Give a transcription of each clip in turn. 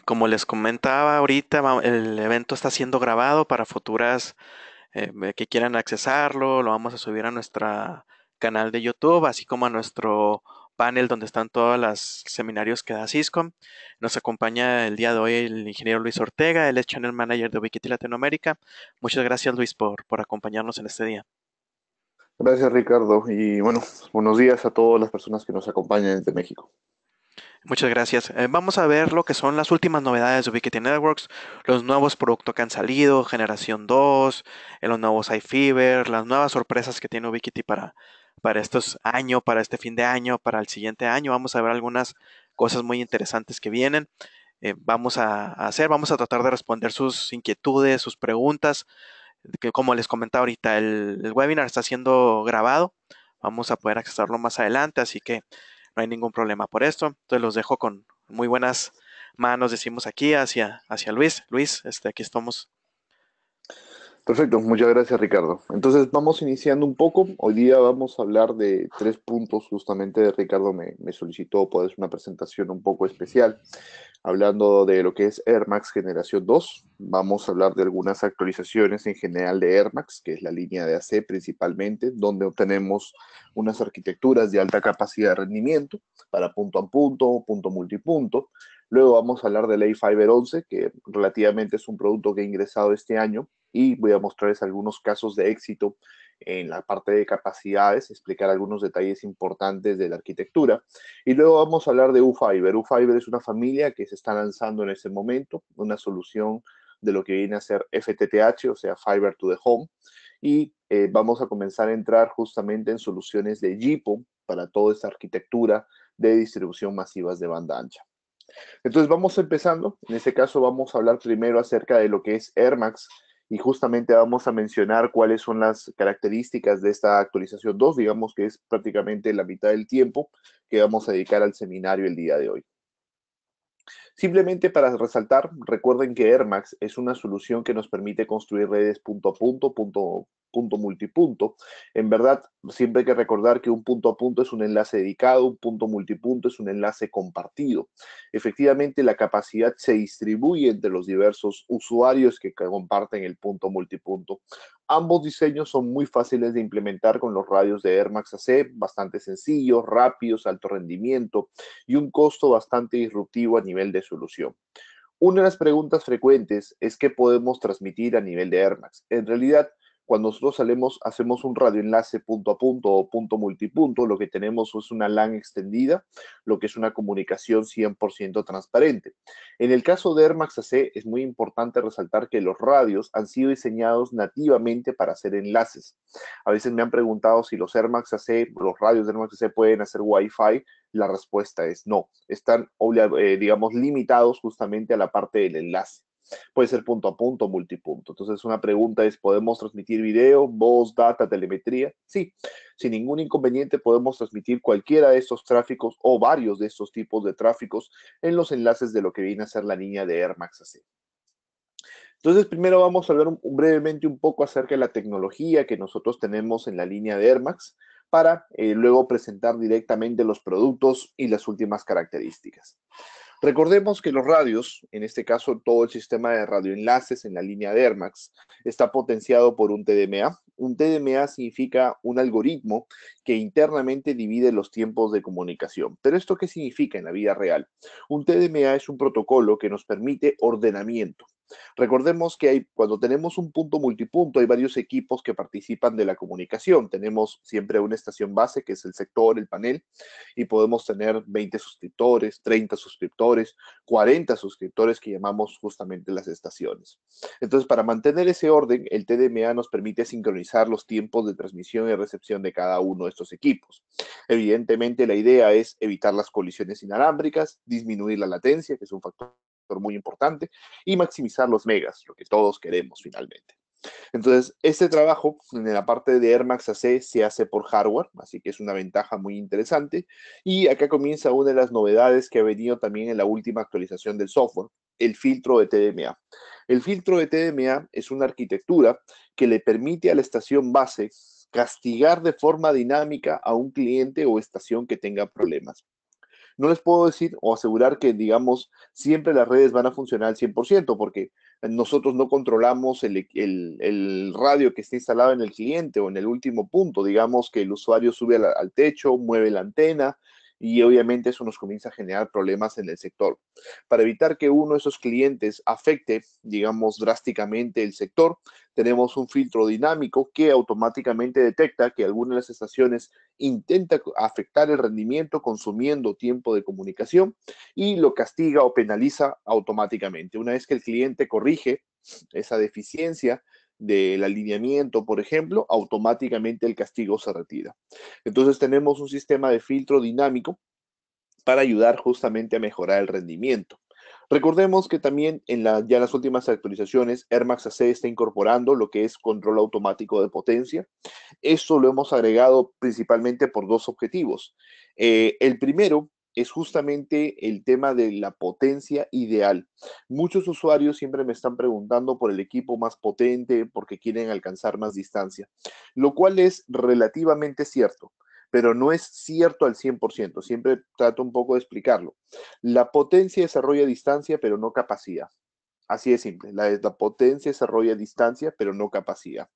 Como les comentaba ahorita, el evento está siendo grabado para futuras que quieran accesarlo. Lo vamos a subir a nuestro canal de YouTube, así como a nuestro panel donde están todos los seminarios que da Cisco. Nos acompaña el día de hoy el ingeniero Luis Ortega, él es Channel Manager de Ubiquiti Latinoamérica. Muchas gracias, Luis, por acompañarnos en este día. Gracias, Ricardo. Y bueno, buenos días a todas las personas que nos acompañan desde México. Muchas gracias. Vamos a ver lo que son las últimas novedades de Ubiquiti Networks, los nuevos productos que han salido, Generación 2, los nuevos iFiber, las nuevas sorpresas que tiene Ubiquiti para estos años, para este fin de año, para el siguiente año. Vamos a ver algunas cosas muy interesantes que vienen. Vamos a tratar de responder sus inquietudes, sus preguntas, que como les comentaba ahorita, el webinar está siendo grabado. Vamos a poder accesarlo más adelante, así que no hay ningún problema por esto. Entonces los dejo con muy buenas manos, decimos aquí, hacia Luis. Luis, aquí estamos. Perfecto, muchas gracias, Ricardo. Entonces vamos iniciando un poco. Hoy día vamos a hablar de tres puntos. Justamente Ricardo me solicitó poder hacer una presentación un poco especial, hablando de lo que es Air Max Generación 2. Vamos a hablar de algunas actualizaciones en general de Air Max, que es la línea de AC principalmente, donde obtenemos unas arquitecturas de alta capacidad de rendimiento para punto a punto, punto multipunto. Luego vamos a hablar del A-Fiber 11, que relativamente es un producto que ha ingresado este año y voy a mostrarles algunos casos de éxito en la parte de capacidades, explicar algunos detalles importantes de la arquitectura. Y luego vamos a hablar de UFiber. UFiber es una familia que se está lanzando en ese momento, una solución de lo que viene a ser FTTH, o sea, Fiber to the Home. Y vamos a comenzar a entrar justamente en soluciones de GPON para toda esta arquitectura de distribución masivas de banda ancha. Entonces vamos empezando. En este caso vamos a hablar primero acerca de lo que es Air Max y justamente vamos a mencionar cuáles son las características de esta actualización 2. Digamos que es prácticamente la mitad del tiempo que vamos a dedicar al seminario el día de hoy. Simplemente para resaltar, recuerden que AirMax es una solución que nos permite construir redes punto a punto, punto multipunto. En verdad, siempre hay que recordar que un punto a punto es un enlace dedicado, un punto multipunto es un enlace compartido. Efectivamente, la capacidad se distribuye entre los diversos usuarios que comparten el punto multipunto. Ambos diseños son muy fáciles de implementar con los radios de AirMax AC, bastante sencillos, rápidos, alto rendimiento y un costo bastante disruptivo a nivel de solución. Una de las preguntas frecuentes es qué podemos transmitir a nivel de AirMax. En realidad, cuando nosotros hacemos un radioenlace punto a punto o punto multipunto, lo que tenemos es una LAN extendida, lo que es una comunicación 100% transparente. En el caso de AirMax AC es muy importante resaltar que los radios han sido diseñados nativamente para hacer enlaces. A veces me han preguntado si los AirMax AC, los radios de AirMax AC pueden hacer Wi-Fi. La respuesta es no. Están, digamos, limitados justamente a la parte del enlace. Puede ser punto a punto, multipunto. Entonces, una pregunta es, ¿podemos transmitir video, voz, data, telemetría? Sí, sin ningún inconveniente podemos transmitir cualquiera de estos tráficos o varios de estos tipos de tráficos en los enlaces de lo que viene a ser la línea de Air Max AC. Entonces, primero vamos a hablar brevemente un poco acerca de la tecnología que nosotros tenemos en la línea de Air Max para luego presentar directamente los productos y las últimas características. Recordemos que los radios, en este caso todo el sistema de radioenlaces en la línea de AirMax, está potenciado por un TDMA. Un TDMA significa un algoritmo que internamente divide los tiempos de comunicación. Pero ¿esto qué significa en la vida real? Un TDMA es un protocolo que nos permite ordenamiento. Recordemos que cuando tenemos un punto multipunto, hay varios equipos que participan de la comunicación. Tenemos siempre una estación base, que es el sector, el panel, y podemos tener 20 suscriptores, 30 suscriptores, 40 suscriptores que llamamos justamente las estaciones. Entonces, para mantener ese orden, el TDMA nos permite sincronizar los tiempos de transmisión y recepción de cada uno de estos equipos. Evidentemente, la idea es evitar las colisiones inalámbricas, disminuir la latencia, que es un factor muy importante, y maximizar los megas, lo que todos queremos finalmente. Entonces, este trabajo en la parte de Air Max AC se hace por hardware, así que es una ventaja muy interesante. Y acá comienza una de las novedades que ha venido también en la última actualización del software, el filtro de TDMA. El filtro de TDMA es una arquitectura que le permite a la estación base castigar de forma dinámica a un cliente o estación que tenga problemas. No les puedo decir o asegurar que, digamos, siempre las redes van a funcionar al 100%, porque nosotros no controlamos el radio que está instalado en el cliente o en el último punto. Digamos que el usuario sube al techo, mueve la antena y obviamente eso nos comienza a generar problemas en el sector. Para evitar que uno de esos clientes afecte, digamos, drásticamente el sector, tenemos un filtro dinámico que automáticamente detecta que alguna de las estaciones intenta afectar el rendimiento consumiendo tiempo de comunicación y lo castiga o penaliza automáticamente. Una vez que el cliente corrige esa deficiencia del alineamiento, por ejemplo, automáticamente el castigo se retira. Entonces tenemos un sistema de filtro dinámico para ayudar justamente a mejorar el rendimiento. Recordemos que también ya en las últimas actualizaciones, Air Max AC está incorporando lo que es control automático de potencia. Eso lo hemos agregado principalmente por dos objetivos. El primero es justamente el tema de la potencia ideal. Muchos usuarios siempre me están preguntando por el equipo más potente porque quieren alcanzar más distancia, lo cual es relativamente cierto, pero no es cierto al 100%. Siempre trato un poco de explicarlo. La potencia desarrolla distancia, pero no capacidad. Así de simple. La potencia desarrolla distancia, pero no capacidad.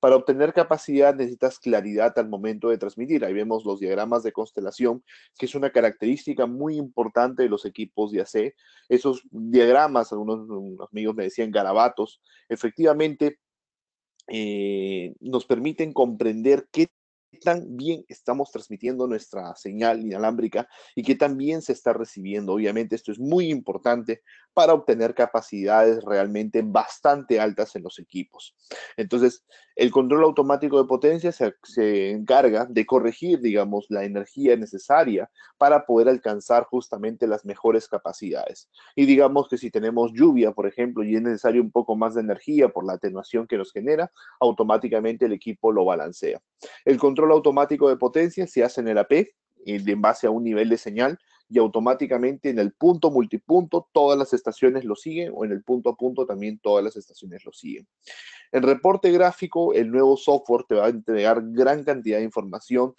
Para obtener capacidad necesitas claridad al momento de transmitir. Ahí vemos los diagramas de constelación, que es una característica muy importante de los equipos de AC. Esos diagramas, unos amigos me decían garabatos, efectivamente nos permiten comprender qué tan bien estamos transmitiendo nuestra señal inalámbrica y qué tan bien se está recibiendo. Obviamente esto es muy importante para obtener capacidades realmente bastante altas en los equipos. Entonces, el control automático de potencia se encarga de corregir, digamos, la energía necesaria para poder alcanzar justamente las mejores capacidades. Y digamos que si tenemos lluvia, por ejemplo, y es necesario un poco más de energía por la atenuación que nos genera, automáticamente el equipo lo balancea. El control automático de potencia se hace en el AP en base a un nivel de señal y automáticamente en el punto multipunto todas las estaciones lo siguen o en el punto a punto también todas las estaciones lo siguen. En reporte gráfico, el nuevo software te va a entregar gran cantidad de información,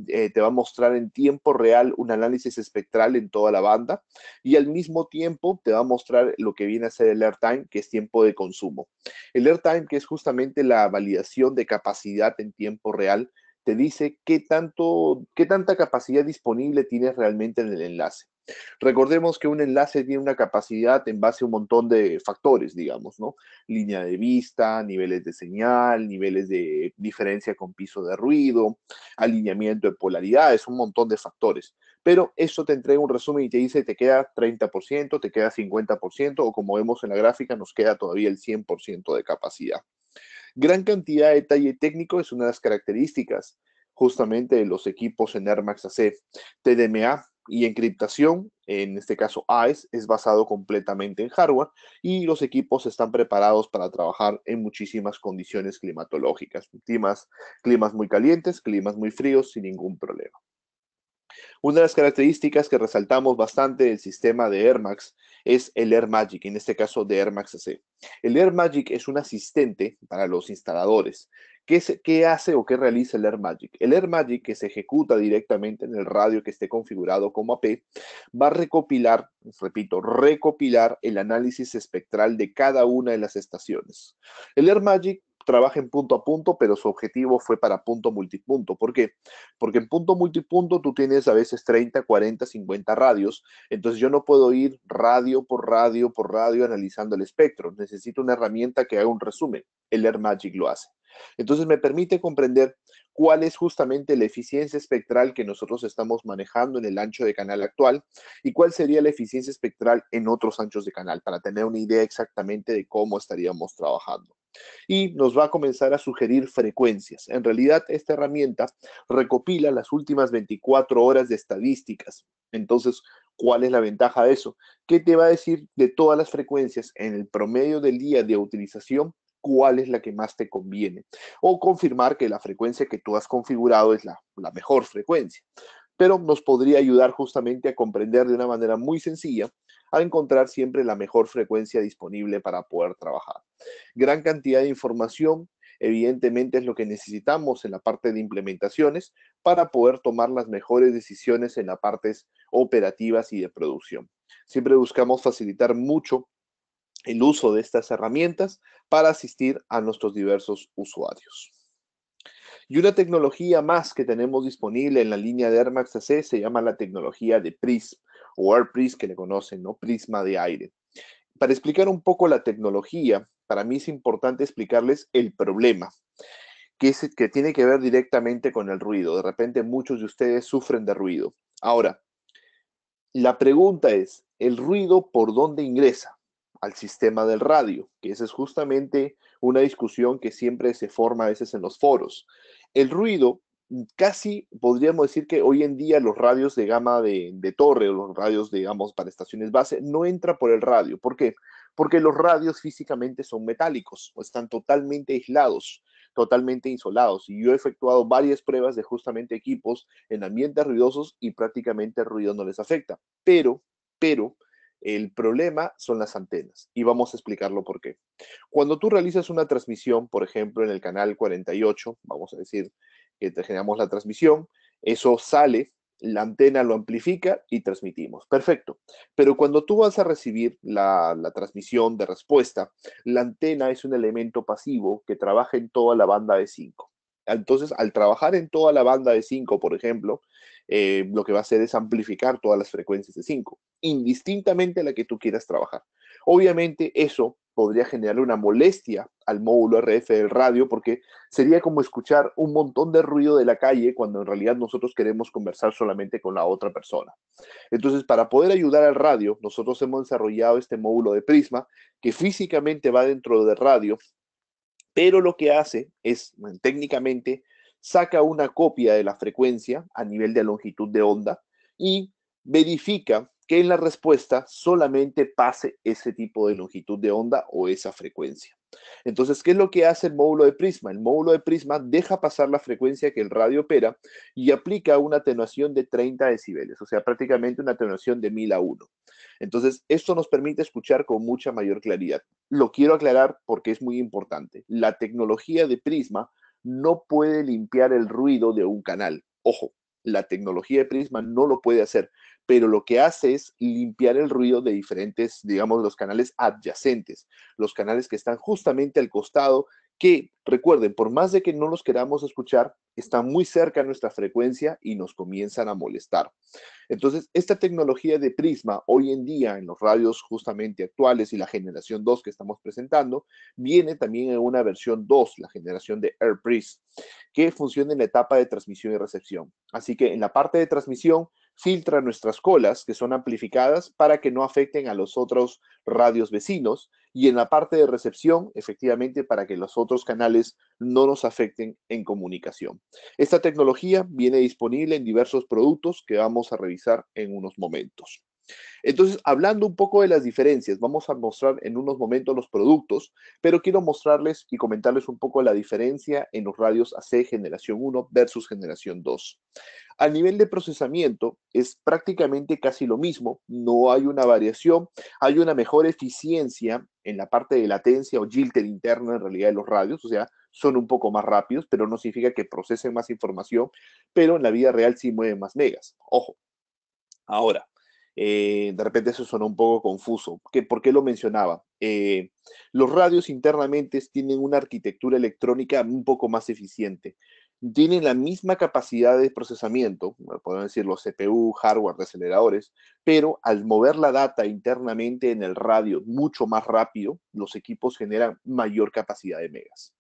te va a mostrar en tiempo real un análisis espectral en toda la banda y al mismo tiempo te va a mostrar lo que viene a ser el airtime, que es tiempo de consumo. El airtime, que es justamente la validación de capacidad en tiempo real, te dice qué tanta capacidad disponible tienes realmente en el enlace. Recordemos que un enlace tiene una capacidad en base a un montón de factores, digamos, ¿no? Línea de vista, niveles de señal, niveles de diferencia con piso de ruido, alineamiento de polaridades, un montón de factores. Pero eso te entrega un resumen y te dice te queda 30%, te queda 50% o como vemos en la gráfica nos queda todavía el 100% de capacidad. Gran cantidad de detalle técnico es una de las características justamente de los equipos en Air Max AC. TDMA y encriptación, en este caso AES, es basado completamente en hardware y los equipos están preparados para trabajar en muchísimas condiciones climatológicas, climas muy calientes, climas muy fríos, sin ningún problema. Una de las características que resaltamos bastante del sistema de Air Max es el Air Magic, en este caso de Air Max AC. El Air Magic es un asistente para los instaladores. ¿Qué hace o qué realiza el Air Magic? El Air Magic, que se ejecuta directamente en el radio que esté configurado como AP, va a recopilar, repito, recopilar el análisis espectral de cada una de las estaciones. El Air Magic trabaja en punto a punto, pero su objetivo fue para punto multipunto. ¿Por qué? Porque en punto multipunto tú tienes a veces 30, 40, 50 radios, entonces yo no puedo ir radio por radio por radio analizando el espectro. Necesito una herramienta que haga un resumen. El Air Magic lo hace. Entonces me permite comprender cuál es justamente la eficiencia espectral que nosotros estamos manejando en el ancho de canal actual y cuál sería la eficiencia espectral en otros anchos de canal para tener una idea exactamente de cómo estaríamos trabajando. Y nos va a comenzar a sugerir frecuencias. En realidad, esta herramienta recopila las últimas 24 horas de estadísticas. Entonces, ¿cuál es la ventaja de eso? ¿Qué te va a decir de todas las frecuencias en el promedio del día de utilización? ¿Cuál es la que más te conviene? O confirmar que la frecuencia que tú has configurado es la mejor frecuencia. Pero nos podría ayudar justamente a comprender de una manera muy sencilla a encontrar siempre la mejor frecuencia disponible para poder trabajar. Gran cantidad de información evidentemente es lo que necesitamos en la parte de implementaciones para poder tomar las mejores decisiones en las partes operativas y de producción. Siempre buscamos facilitar mucho el uso de estas herramientas para asistir a nuestros diversos usuarios. Y una tecnología más que tenemos disponible en la línea de Air Max AC se llama la tecnología de PRISM o AirPrism que le conocen, ¿no? Prisma de aire. Para explicar un poco la tecnología, para mí es importante explicarles el problema, que tiene que ver directamente con el ruido. De repente muchos de ustedes sufren de ruido. Ahora, la pregunta es, ¿el ruido por dónde ingresa? Al sistema del radio, que esa es justamente una discusión que siempre se forma a veces en los foros. El ruido, casi podríamos decir que hoy en día los radios de gama de torre o los radios, digamos, para estaciones base, no entra por el radio. ¿Por qué? Porque los radios físicamente son metálicos o están totalmente aislados, totalmente insolados. Y yo he efectuado varias pruebas de justamente equipos en ambientes ruidosos y prácticamente el ruido no les afecta. Pero, el problema son las antenas y vamos a explicarlo por qué. Cuando tú realizas una transmisión, por ejemplo, en el canal 48, vamos a decir que te generamos la transmisión, eso sale, la antena lo amplifica y transmitimos. Perfecto. Pero cuando tú vas a recibir la transmisión de respuesta, la antena es un elemento pasivo que trabaja en toda la banda de 5. Entonces, al trabajar en toda la banda de 5, por ejemplo, lo que va a hacer es amplificar todas las frecuencias de 5, indistintamente a la que tú quieras trabajar. Obviamente eso podría generar una molestia al módulo RF del radio porque sería como escuchar un montón de ruido de la calle cuando en realidad nosotros queremos conversar solamente con la otra persona. Entonces, para poder ayudar al radio, nosotros hemos desarrollado este módulo de Prisma que físicamente va dentro del radio, pero lo que hace es, bueno, técnicamente, saca una copia de la frecuencia a nivel de longitud de onda y verifica que en la respuesta solamente pase ese tipo de longitud de onda o esa frecuencia. Entonces, ¿qué es lo que hace el módulo de Prisma? El módulo de Prisma deja pasar la frecuencia que el radio opera y aplica una atenuación de 30 decibeles, o sea, prácticamente una atenuación de 1000 a 1. Entonces, esto nos permite escuchar con mucha mayor claridad. Lo quiero aclarar porque es muy importante. La tecnología de Prisma no puede limpiar el ruido de un canal. Ojo, la tecnología de Prisma no lo puede hacer, pero lo que hace es limpiar el ruido de diferentes, digamos, los canales adyacentes, los canales que están justamente al costado, que recuerden, por más de que no los queramos escuchar, están muy cerca a nuestra frecuencia y nos comienzan a molestar. Entonces, esta tecnología de Prisma hoy en día en los radios justamente actuales y la generación 2 que estamos presentando, viene también en una versión 2, la generación de AirPrism, que funciona en la etapa de transmisión y recepción. Así que en la parte de transmisión filtra nuestras colas que son amplificadas para que no afecten a los otros radios vecinos y en la parte de recepción, efectivamente, para que los otros canales no nos afecten en comunicación. Esta tecnología viene disponible en diversos productos que vamos a revisar en unos momentos. Entonces, hablando un poco de las diferencias, vamos a mostrar en unos momentos los productos, pero quiero mostrarles y comentarles un poco la diferencia en los radios AC generación 1 versus generación 2. A nivel de procesamiento es prácticamente casi lo mismo, no hay una variación, hay una mejor eficiencia en la parte de latencia o jitter interno en realidad de los radios, o sea, son un poco más rápidos, pero no significa que procesen más información, pero en la vida real sí mueven más megas. Ojo, ahora, de repente eso suena un poco confuso. ¿Por qué lo mencionaba? Los radios internamente tienen una arquitectura electrónica un poco más eficiente. Tienen la misma capacidad de procesamiento, podemos decir los CPU, hardware, aceleradores, pero al mover la data internamente en el radio mucho más rápido, los equipos generan mayor capacidad de megas.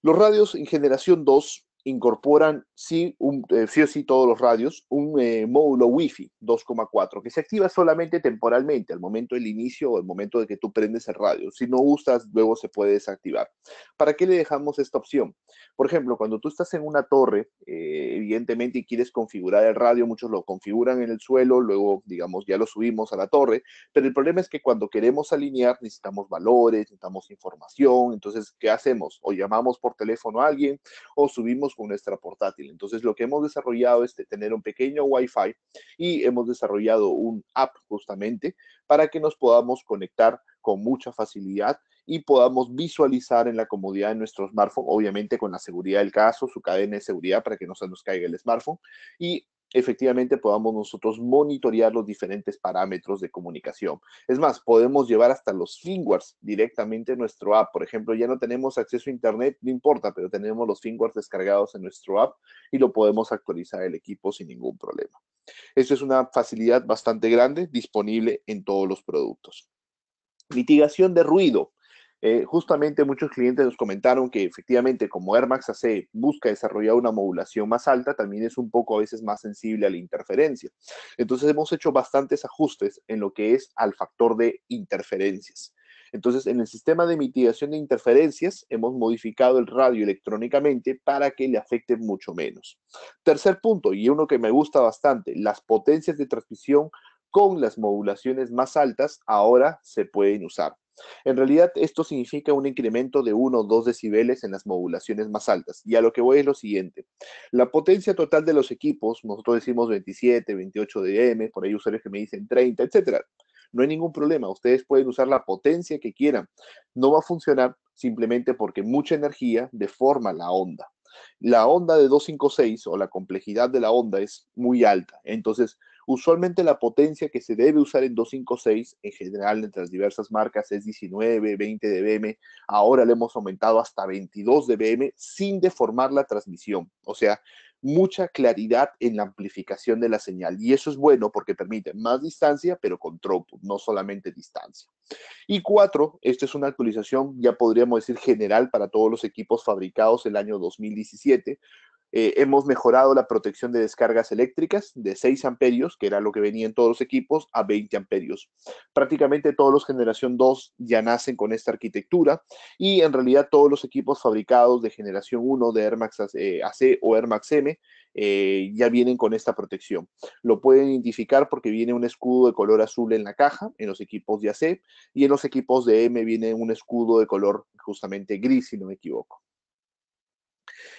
Los radios en generación 2 incorporan sí o sí todos los radios un módulo Wi-Fi 2,4 que se activa solamente temporalmente al momento del inicio o al momento de que tú prendes el radio. Si no gustas, luego se puede desactivar. ¿Para qué le dejamos esta opción? Por ejemplo, cuando tú estás en una torre, evidentemente y quieres configurar el radio, muchos lo configuran en el suelo, luego, digamos, ya lo subimos a la torre, pero el problema es que cuando queremos alinear necesitamos valores, necesitamos información, entonces, ¿qué hacemos? O llamamos por teléfono a alguien o subimos con nuestra portátil. Entonces, lo que hemos desarrollado es tener un pequeño Wi-Fi y hemos desarrollado un app justamente para que nos podamos conectar con mucha facilidad y podamos visualizar en la comodidad de nuestro smartphone, obviamente con la seguridad del caso, su cadena de seguridad para que no se nos caiga el smartphone y efectivamente podamos nosotros monitorear los diferentes parámetros de comunicación. Es más, podemos llevar hasta los firmwares directamente en nuestro app. Por ejemplo, ya no tenemos acceso a internet, no importa, pero tenemos los firmwares descargados en nuestro app y lo podemos actualizar el equipo sin ningún problema. Esto es una facilidad bastante grande, disponible en todos los productos. Mitigación de ruido. Justamente muchos clientes nos comentaron que efectivamente como Air Max AC busca desarrollar una modulación más alta, también es un poco a veces más sensible a la interferencia. Entonces hemos hecho bastantes ajustes en lo que es al factor de interferencias. Entonces, en el sistema de mitigación de interferencias, hemos modificado el radio electrónicamente para que le afecte mucho menos. Tercer punto, y uno que me gusta bastante, las potencias de transmisión con las modulaciones más altas ahora se pueden usar. En realidad, esto significa un incremento de 1 o 2 decibeles en las modulaciones más altas. Y a lo que voy es lo siguiente. La potencia total de los equipos, nosotros decimos 27, 28 dm, por ahí usuarios que me dicen 30, etcétera. No hay ningún problema. Ustedes pueden usar la potencia que quieran. No va a funcionar simplemente porque mucha energía deforma la onda. La onda de 256 o la complejidad de la onda es muy alta. Entonces, usualmente la potencia que se debe usar en 256, en general entre las diversas marcas, es 19, 20 dBm. Ahora le hemos aumentado hasta 22 dBm sin deformar la transmisión. O sea, mucha claridad en la amplificación de la señal. Y eso es bueno porque permite más distancia, pero con throughput, no solamente distancia. Y 4, esta es una actualización, ya podríamos decir general para todos los equipos fabricados el año 2017. Hemos mejorado la protección de descargas eléctricas de 6 amperios, que era lo que venía en todos los equipos, a 20 amperios. Prácticamente todos los generación 2 ya nacen con esta arquitectura y en realidad todos los equipos fabricados de generación 1 de Air Max AC o Air Max M ya vienen con esta protección. Lo pueden identificar porque viene un escudo de color azul en la caja, en los equipos de AC, y en los equipos de M viene un escudo de color justamente gris, si no me equivoco.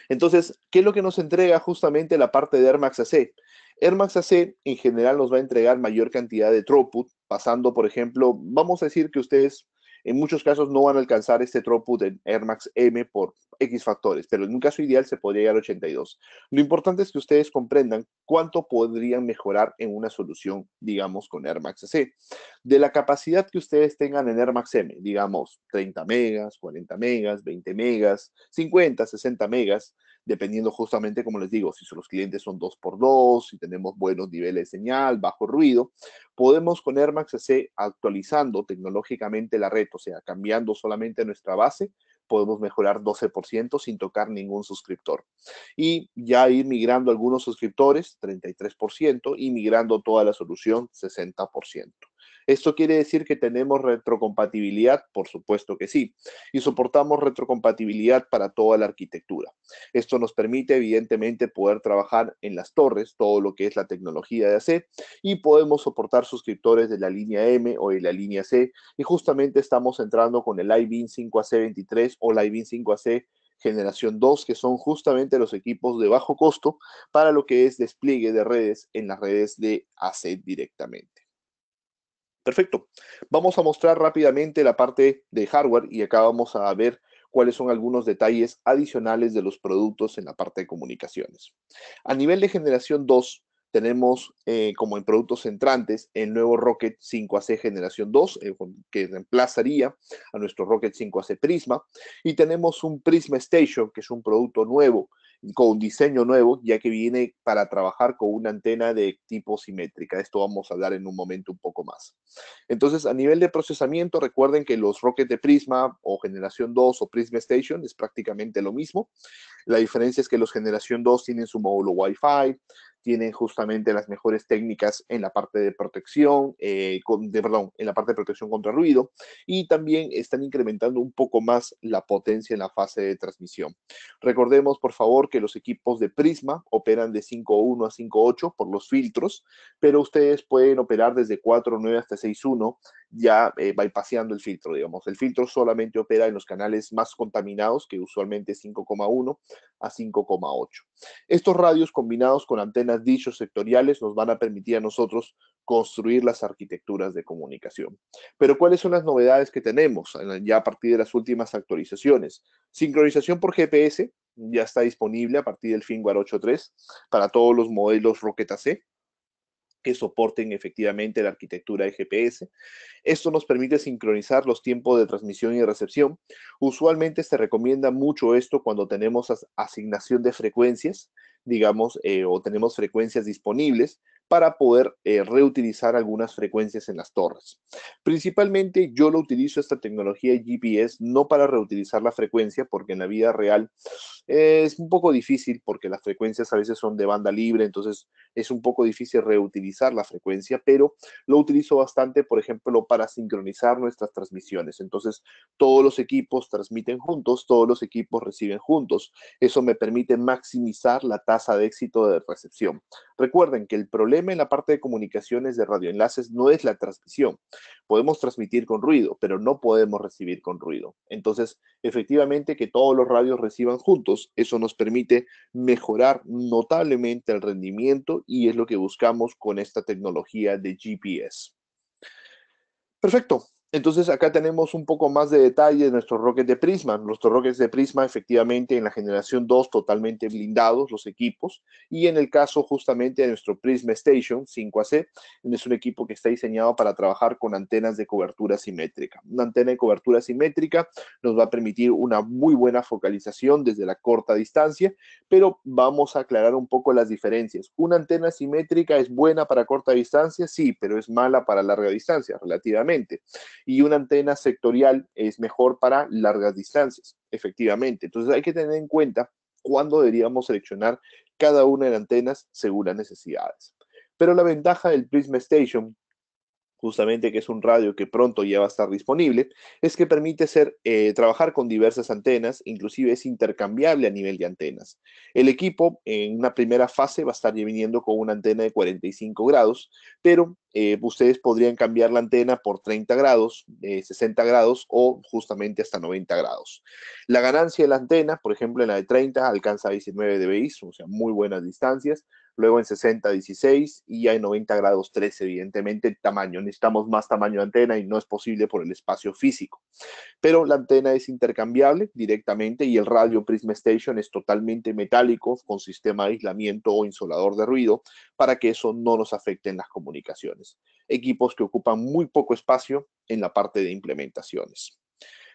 Entonces, ¿qué es lo que nos entrega justamente la parte de Air Max AC? Air Max AC en general nos va a entregar mayor cantidad de throughput, pasando, por ejemplo, vamos a decir que ustedes en muchos casos no van a alcanzar este throughput en Air Max M por X factores, pero en un caso ideal se podría llegar a 82. Lo importante es que ustedes comprendan cuánto podrían mejorar en una solución, digamos, con Air Max AC. De la capacidad que ustedes tengan en Air Max M, digamos, 30 megas, 40 megas, 20 megas, 50, 60 megas, dependiendo justamente, como les digo, si los clientes son 2x2, si tenemos buenos niveles de señal, bajo ruido, podemos con Air Max AC actualizando tecnológicamente la red, o sea, cambiando solamente nuestra base, podemos mejorar 12% sin tocar ningún suscriptor. Y ya ir migrando algunos suscriptores, 33%, y migrando toda la solución, 60%. ¿Esto quiere decir que tenemos retrocompatibilidad? Por supuesto que sí. Y soportamos retrocompatibilidad para toda la arquitectura. Esto nos permite, evidentemente, poder trabajar en las torres, todo lo que es la tecnología de AC, y podemos soportar suscriptores de la línea M o de la línea C. Y justamente estamos entrando con el iBeam 5AC23 o el iBeam 5AC generación 2, que son justamente los equipos de bajo costo para lo que es despliegue de redes en las redes de AC directamente. Perfecto. Vamos a mostrar rápidamente la parte de hardware y acá vamos a ver cuáles son algunos detalles adicionales de los productos en la parte de comunicaciones. A nivel de generación 2, tenemos como en productos entrantes el nuevo Rocket 5AC generación 2, que reemplazaría a nuestro Rocket 5AC Prisma. Y tenemos un Prisma Station, que es un producto nuevo con diseño nuevo, ya que viene para trabajar con una antena de tipo simétrica. Esto vamos a hablar en un momento un poco más. Entonces, a nivel de procesamiento, recuerden que los Rocket de Prisma o generación 2 o Prisma Station es prácticamente lo mismo. La diferencia es que los generación 2 tienen su módulo Wi-Fi, tienen justamente las mejores técnicas en la parte de protección, en la parte de protección contra ruido, y también están incrementando un poco más la potencia en la fase de transmisión. Recordemos, por favor, que los equipos de Prisma operan de 5.1 a 5.8 por los filtros, pero ustedes pueden operar desde 4.9 hasta 6.1 ya bypaseando el filtro, digamos. El filtro solamente opera en los canales más contaminados, que usualmente es 5,1 a 5,8. Estos radios combinados con antenas dish o sectoriales nos van a permitir a nosotros construir las arquitecturas de comunicación. Pero ¿cuáles son las novedades que tenemos ya a partir de las últimas actualizaciones? Sincronización por GPS ya está disponible a partir del firmware 8.3 para todos los modelos Rocket AC que soporten efectivamente la arquitectura de GPS. Esto nos permite sincronizar los tiempos de transmisión y recepción. Usualmente se recomienda mucho esto cuando tenemos asignación de frecuencias, digamos, o tenemos frecuencias disponibles para poder reutilizar algunas frecuencias en las torres. Principalmente yo lo utilizo esta tecnología de GPS no para reutilizar la frecuencia, porque en la vida real es un poco difícil porque las frecuencias a veces son de banda libre, entonces es un poco difícil reutilizar la frecuencia, pero lo utilizo bastante, por ejemplo, para sincronizar nuestras transmisiones. Entonces, todos los equipos transmiten juntos, todos los equipos reciben juntos. Eso me permite maximizar la tasa de éxito de recepción. Recuerden que el problema en la parte de comunicaciones de radioenlaces no es la transmisión. Podemos transmitir con ruido, pero no podemos recibir con ruido. Entonces, efectivamente, que todos los radios reciban juntos, eso nos permite mejorar notablemente el rendimiento y es lo que buscamos con esta tecnología de GPS. Perfecto. Entonces acá tenemos un poco más de detalle de nuestros rockets de Prisma. Nuestros rockets de Prisma efectivamente en la generación 2 totalmente blindados los equipos y en el caso justamente de nuestro Prisma Station 5AC es un equipo que está diseñado para trabajar con antenas de cobertura simétrica. Una antena de cobertura simétrica nos va a permitir una muy buena focalización desde la corta distancia, pero vamos a aclarar un poco las diferencias. Una antena simétrica es buena para corta distancia, sí, pero es mala para larga distancia relativamente y una antena sectorial es mejor para largas distancias, efectivamente. Entonces hay que tener en cuenta cuándo deberíamos seleccionar cada una de las antenas según las necesidades. Pero la ventaja del Prisma Station justamente que es un radio que pronto ya va a estar disponible, es que permite trabajar con diversas antenas, inclusive es intercambiable a nivel de antenas. El equipo en una primera fase va a estar viniendo con una antena de 45 grados, pero ustedes podrían cambiar la antena por 30 grados, 60 grados o justamente hasta 90 grados. La ganancia de la antena, por ejemplo, en la de 30 alcanza 19 dBi, o sea, muy buenas distancias, luego en 60, 16 y ya en 90 grados 13, evidentemente el tamaño. Necesitamos más tamaño de antena y no es posible por el espacio físico. Pero la antena es intercambiable directamente y el radio Prisma Station es totalmente metálico con sistema de aislamiento o insulador de ruido para que eso no nos afecte en las comunicaciones. Equipos que ocupan muy poco espacio en la parte de implementaciones.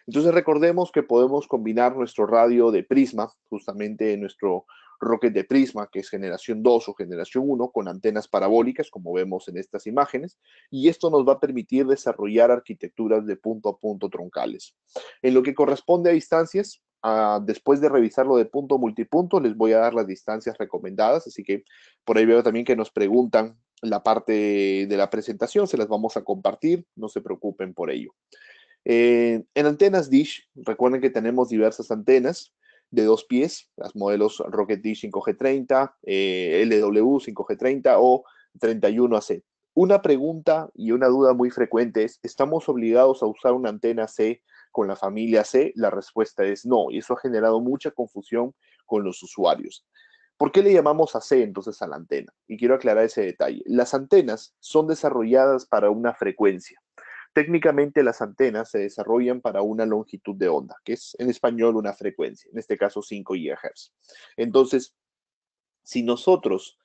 Entonces recordemos que podemos combinar nuestro radio de Prisma, justamente nuestro Rocket de Prisma, que es generación 2 o generación 1, con antenas parabólicas, como vemos en estas imágenes, y esto nos va a permitir desarrollar arquitecturas de punto a punto troncales. En lo que corresponde a distancias, después de revisarlo de punto a multipunto, les voy a dar las distancias recomendadas, así que por ahí veo también que nos preguntan la parte de la presentación, se las vamos a compartir, no se preocupen por ello. En antenas Dish, recuerden que tenemos diversas antenas de 2 pies, las modelos Rocket Dish 5G30, LW 5G30 o 31AC. Una pregunta y una duda muy frecuente es, ¿estamos obligados a usar una antena C con la familia C? La respuesta es no, y eso ha generado mucha confusión con los usuarios. ¿Por qué le llamamos AC entonces a la antena? Y quiero aclarar ese detalle. Las antenas son desarrolladas para una frecuencia. Técnicamente las antenas se desarrollan para una longitud de onda, que es en español una frecuencia, en este caso 5 GHz. Entonces, si nosotros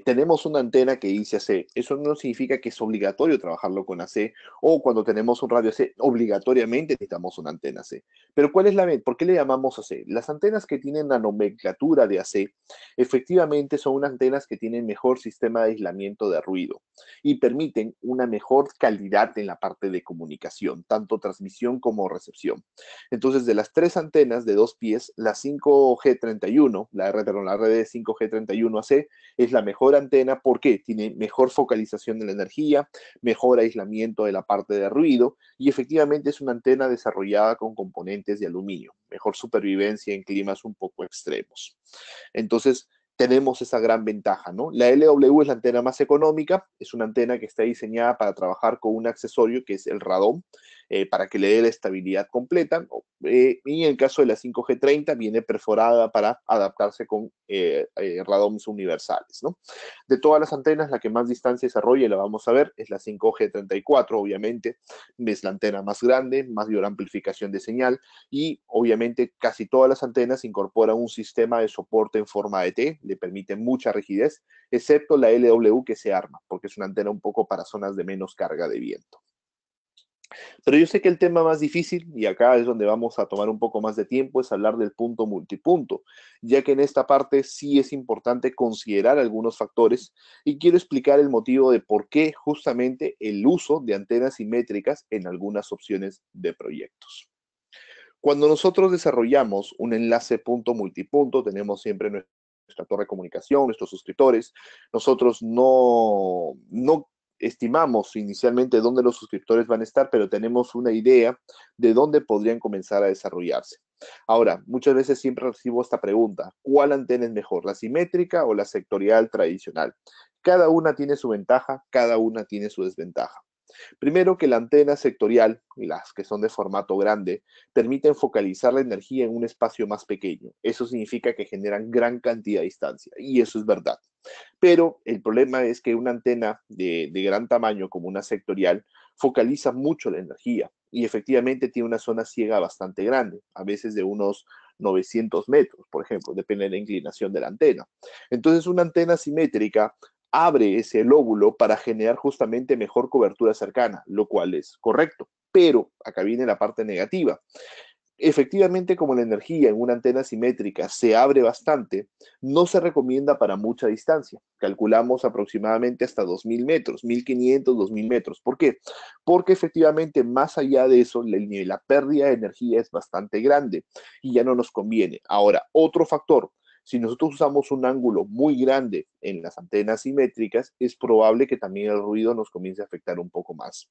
tenemos una antena que dice AC, eso no significa que es obligatorio trabajarlo con AC, o cuando tenemos un radio AC, obligatoriamente necesitamos una antena AC. Pero ¿cuál es ¿por qué le llamamos AC? Las antenas que tienen la nomenclatura de AC, efectivamente son unas antenas que tienen mejor sistema de aislamiento de ruido y permiten una mejor calidad en la parte de comunicación, tanto transmisión como recepción. Entonces, de las tres antenas de 2 pies, la 5G31, la red de 5G31AC, es la mejor antena porque tiene mejor focalización de la energía, mejor aislamiento de la parte de ruido y efectivamente es una antena desarrollada con componentes de aluminio, mejor supervivencia en climas un poco extremos. Entonces, tenemos esa gran ventaja, ¿no? La LW es la antena más económica, es una antena que está diseñada para trabajar con un accesorio que es el radón, para que le dé la estabilidad completa, y en el caso de la 5G30 viene perforada para adaptarse con radones universales, ¿no? De todas las antenas, la que más distancia desarrolla, y la vamos a ver, es la 5G34, obviamente, es la antena más grande, mayor amplificación de señal, y obviamente casi todas las antenas incorporan un sistema de soporte en forma de T, le permite mucha rigidez, excepto la LW que se arma, porque es una antena un poco para zonas de menos carga de viento. Pero yo sé que el tema más difícil, y acá es donde vamos a tomar un poco más de tiempo, es hablar del punto multipunto, ya que en esta parte sí es importante considerar algunos factores y quiero explicar el motivo de por qué justamente el uso de antenas simétricas en algunas opciones de proyectos. Cuando nosotros desarrollamos un enlace punto multipunto, tenemos siempre nuestra torre de comunicación, nuestros suscriptores. Nosotros no estimamos inicialmente dónde los suscriptores van a estar, pero tenemos una idea de dónde podrían comenzar a desarrollarse. Ahora, muchas veces siempre recibo esta pregunta: ¿cuál antena es mejor, la simétrica o la sectorial tradicional? Cada una tiene su ventaja, cada una tiene su desventaja. Primero, que la antena sectorial, las que son de formato grande, permiten focalizar la energía en un espacio más pequeño. Eso significa que generan gran cantidad de distancia, y eso es verdad. Pero el problema es que una antena de gran tamaño como una sectorial focaliza mucho la energía y efectivamente tiene una zona ciega bastante grande, a veces de unos 900 metros, por ejemplo, depende de la inclinación de la antena. Entonces, una antena simétrica abre ese lóbulo para generar justamente mejor cobertura cercana, lo cual es correcto. Pero acá viene la parte negativa. Efectivamente, como la energía en una antena simétrica se abre bastante, no se recomienda para mucha distancia. Calculamos aproximadamente hasta 2.000 metros, 1.500, 2.000 metros. ¿Por qué? Porque efectivamente más allá de eso, la pérdida de energía es bastante grande y ya no nos conviene. Ahora, otro factor: si nosotros usamos un ángulo muy grande en las antenas simétricas, es probable que también el ruido nos comience a afectar un poco más.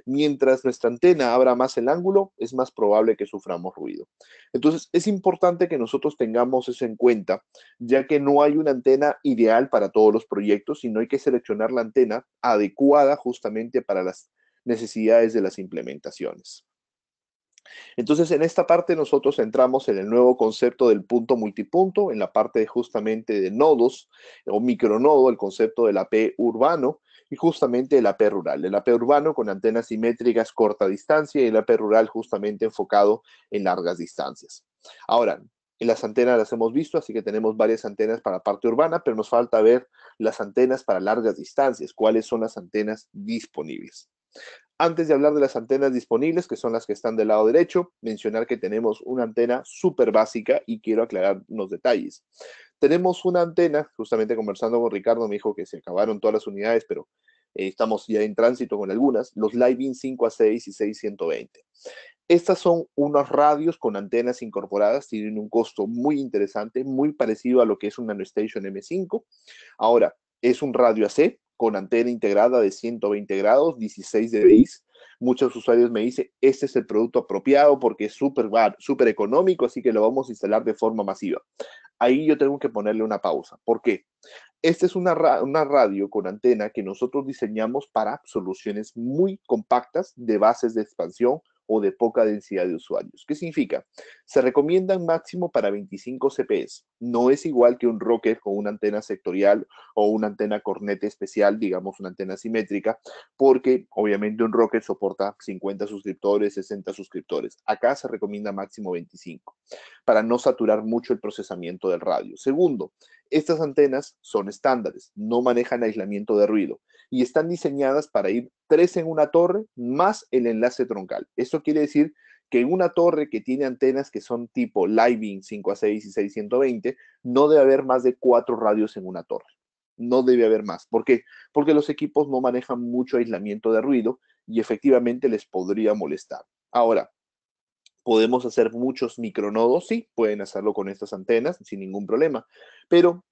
Mientras nuestra antena abra más el ángulo, es más probable que suframos ruido. Entonces, es importante que nosotros tengamos eso en cuenta, ya que no hay una antena ideal para todos los proyectos, sino hay que seleccionar la antena adecuada justamente para las necesidades de las implementaciones. Entonces, en esta parte nosotros entramos en el nuevo concepto del punto multipunto, en la parte justamente de nodos o micronodo, el concepto del AP urbano y justamente el AP rural. El AP urbano con antenas simétricas corta distancia y el AP rural justamente enfocado en largas distancias. Ahora, en las antenas las hemos visto, así que tenemos varias antenas para la parte urbana, pero nos falta ver las antenas para largas distancias, cuáles son las antenas disponibles. Antes de hablar de las antenas disponibles, que son las que están del lado derecho, mencionar que tenemos una antena súper básica y quiero aclarar unos detalles. Tenemos una antena, justamente conversando con Ricardo, me dijo que se acabaron todas las unidades, pero estamos ya en tránsito con algunas, los Living 5A6 y 6120. Estas son unos radios con antenas incorporadas, tienen un costo muy interesante, muy parecido a lo que es un NanoStation M5. Ahora, es un radio AC con antena integrada de 120 grados, 16 dBi. Muchos usuarios me dicen, este es el producto apropiado porque es súper económico, así que lo vamos a instalar de forma masiva. Ahí yo tengo que ponerle una pausa. ¿Por qué? Esta es una radio con antena que nosotros diseñamos para soluciones muy compactas de bases de expansión o de poca densidad de usuarios. ¿Qué significa? Se recomiendan máximo para 25 CPS. No es igual que un rocker con una antena sectorial o una antena cornete especial, digamos una antena simétrica, porque obviamente un rocker soporta 50 suscriptores, 60 suscriptores. Acá se recomienda máximo 25 para no saturar mucho el procesamiento del radio. Segundo, estas antenas son estándares, no manejan aislamiento de ruido y están diseñadas para ir 3 en una torre más el enlace troncal. Esto quiere decir que en una torre que tiene antenas que son tipo Living 5A6 y 620, no debe haber más de 4 radios en una torre. No debe haber más. ¿Por qué? Porque los equipos no manejan mucho aislamiento de ruido y efectivamente les podría molestar. Ahora, podemos hacer muchos micronodos, sí, pueden hacerlo con estas antenas sin ningún problema, pero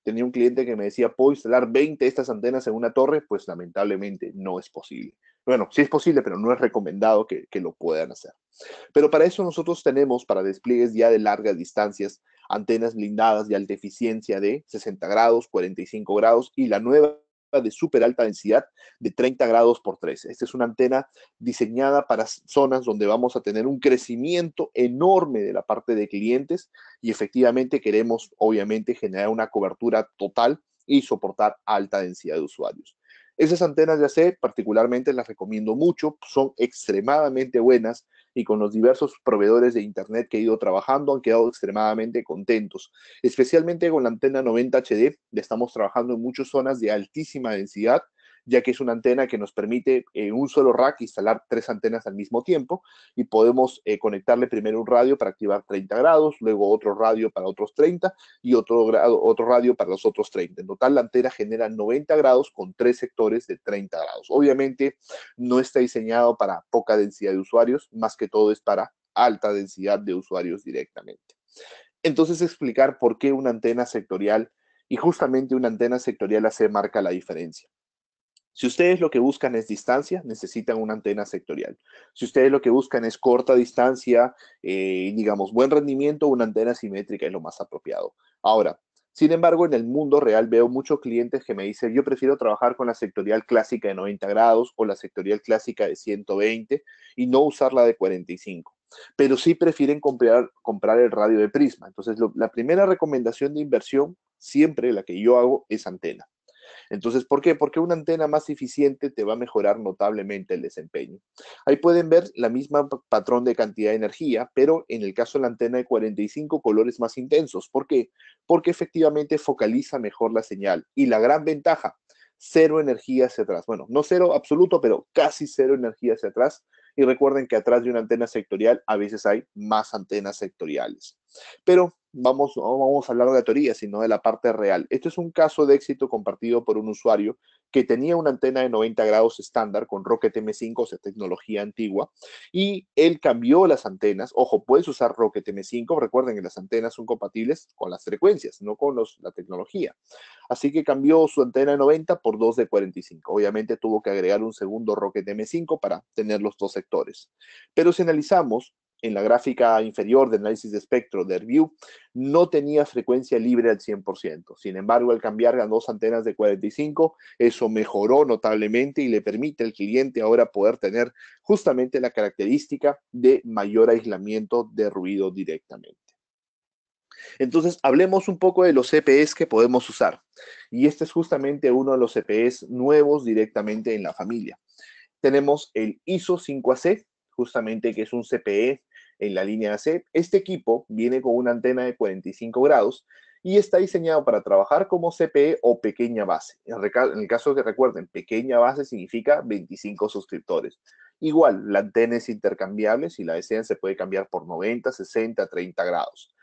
tenía un cliente que me decía, ¿puedo instalar 20 de estas antenas en una torre? Pues lamentablemente no es posible. Bueno, sí es posible, pero no es recomendado que lo puedan hacer. Pero para eso nosotros tenemos, para despliegues ya de largas distancias, antenas blindadas de alta eficiencia de 60 grados, 45 grados y la nueva de súper alta densidad de 30 grados por 13. Esta es una antena diseñada para zonas donde vamos a tener un crecimiento enorme de la parte de clientes y efectivamente queremos, obviamente, generar una cobertura total y soportar alta densidad de usuarios. Esas antenas de AC particularmente las recomiendo mucho, son extremadamente buenas y con los diversos proveedores de internet que he ido trabajando han quedado extremadamente contentos. Especialmente con la antena 90 HD, le estamos trabajando en muchas zonas de altísima densidad, ya que es una antena que nos permite en un solo rack instalar 3 antenas al mismo tiempo y podemos conectarle primero un radio para activar 30 grados, luego otro radio para otros 30 y otro radio para los otros 30. En total, la antena genera 90 grados con 3 sectores de 30 grados. Obviamente, no está diseñado para poca densidad de usuarios, más que todo es para alta densidad de usuarios directamente. Entonces, explicar por qué una antena sectorial y justamente una antena sectorial AC marca la diferencia. Si ustedes lo que buscan es distancia, necesitan una antena sectorial. Si ustedes lo que buscan es corta distancia, digamos, buen rendimiento, una antena simétrica es lo más apropiado. Ahora, sin embargo, en el mundo real veo muchos clientes que me dicen, yo prefiero trabajar con la sectorial clásica de 90 grados o la sectorial clásica de 120 y no usar la de 45. Pero sí prefieren comprar el radio de Prisma. Entonces, la primera recomendación de inversión, siempre la que yo hago, es antena. Entonces, ¿por qué? Porque una antena más eficiente te va a mejorar notablemente el desempeño. Ahí pueden ver la misma patrón de cantidad de energía, pero en el caso de la antena de 45 colores más intensos. ¿Por qué? Porque efectivamente focaliza mejor la señal. Y la gran ventaja, cero energía hacia atrás. Bueno, no cero absoluto, pero casi cero energía hacia atrás. Y recuerden que atrás de una antena sectorial a veces hay más antenas sectoriales. Pero no vamos a hablar de la teoría, sino de la parte real. Este es un caso de éxito compartido por un usuario que tenía una antena de 90 grados estándar con Rocket M5, o sea, tecnología antigua, y él cambió las antenas. Ojo, puedes usar Rocket M5, recuerden que las antenas son compatibles con las frecuencias, no con la tecnología. Así que cambió su antena de 90 por dos de 45. Obviamente tuvo que agregar un segundo Rocket M5 para tener los dos sectores. Pero si analizamos en la gráfica inferior de análisis de espectro de AirView, no tenía frecuencia libre al 100%. Sin embargo, al cambiar a dos antenas de 45, eso mejoró notablemente y le permite al cliente ahora poder tener justamente la característica de mayor aislamiento de ruido directamente. Entonces, hablemos un poco de los CPEs que podemos usar. Y este es justamente uno de los CPEs nuevos directamente en la familia. Tenemos el ISO 5AC, justamente que es un CPE en la línea AC. Este equipo viene con una antena de 45 grados y está diseñado para trabajar como CPE o pequeña base. En el caso que recuerden, pequeña base significa 25 suscriptores. Igual, la antena es intercambiable, si la desean se puede cambiar por 90, 60, 30 grados.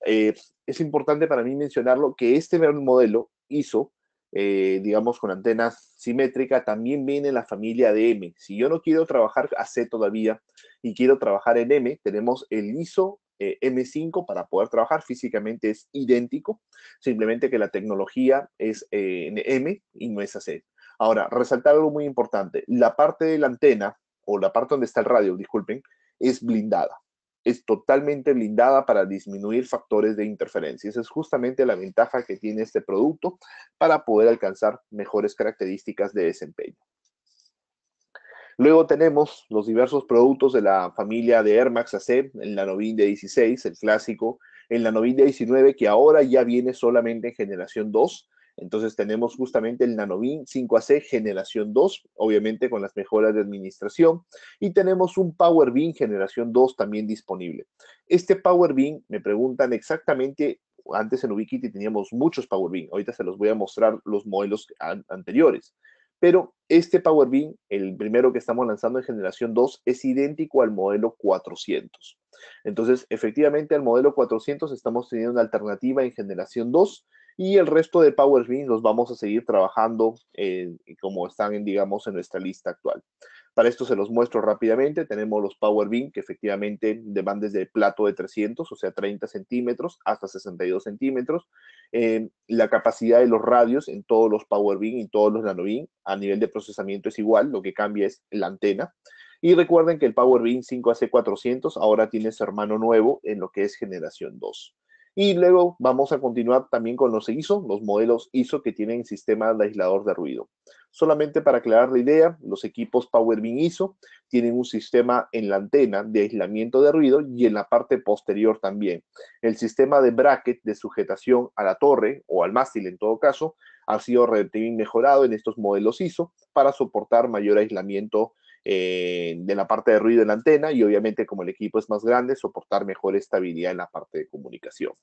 Es importante para mí mencionarlo que este modelo ISO, digamos con antenas simétrica, también viene en la familia de M. Si yo no quiero trabajar AC todavía y quiero trabajar en M, tenemos el ISO M5 para poder trabajar. Físicamente es idéntico, simplemente que la tecnología es en M y no es AC. Ahora, resaltar algo muy importante, la parte de la antena, o la parte donde está el radio, disculpen, es blindada, es totalmente blindada para disminuir factores de interferencia. Esa es justamente la ventaja que tiene este producto para poder alcanzar mejores características de desempeño. Luego tenemos los diversos productos de la familia de Air Max AC, el Nanovin de 16, el clásico, el Nanovin de 19, que ahora ya viene solamente en generación 2. Entonces tenemos justamente el Nanovin 5AC generación 2, obviamente con las mejoras de administración, y tenemos un Power Beam generación 2 también disponible. Este Power Beam, me preguntan exactamente, antes en Ubiquiti teníamos muchos Power Beam, ahorita se los voy a mostrar los modelos anteriores. Pero este Power Beam, el primero que estamos lanzando en generación 2, es idéntico al modelo 400. Entonces, efectivamente, al modelo 400 estamos teniendo una alternativa en generación 2 y el resto de Power Beam los vamos a seguir trabajando como están, digamos, en nuestra lista actual. Para esto se los muestro rápidamente. Tenemos los Power Beam que efectivamente van desde plato de 300, o sea, 30 centímetros, hasta 62 centímetros. La capacidad de los radios en todos los Power Beam y todos los Nanobeam a nivel de procesamiento es igual, lo que cambia es la antena. Y recuerden que el Power Beam 5AC400 ahora tiene su hermano nuevo en lo que es generación 2. Y luego vamos a continuar también con los ISO, los modelos ISO que tienen sistemas de aislador de ruido. Solamente para aclarar la idea, los equipos PowerBeam ISO tienen un sistema en la antena de aislamiento de ruido y en la parte posterior también. El sistema de bracket de sujetación a la torre o al mástil en todo caso ha sido relativamente mejorado en estos modelos ISO para soportar mayor aislamiento de la parte de ruido en la antena y obviamente como el equipo es más grande, soportar mejor estabilidad en la parte de comunicación.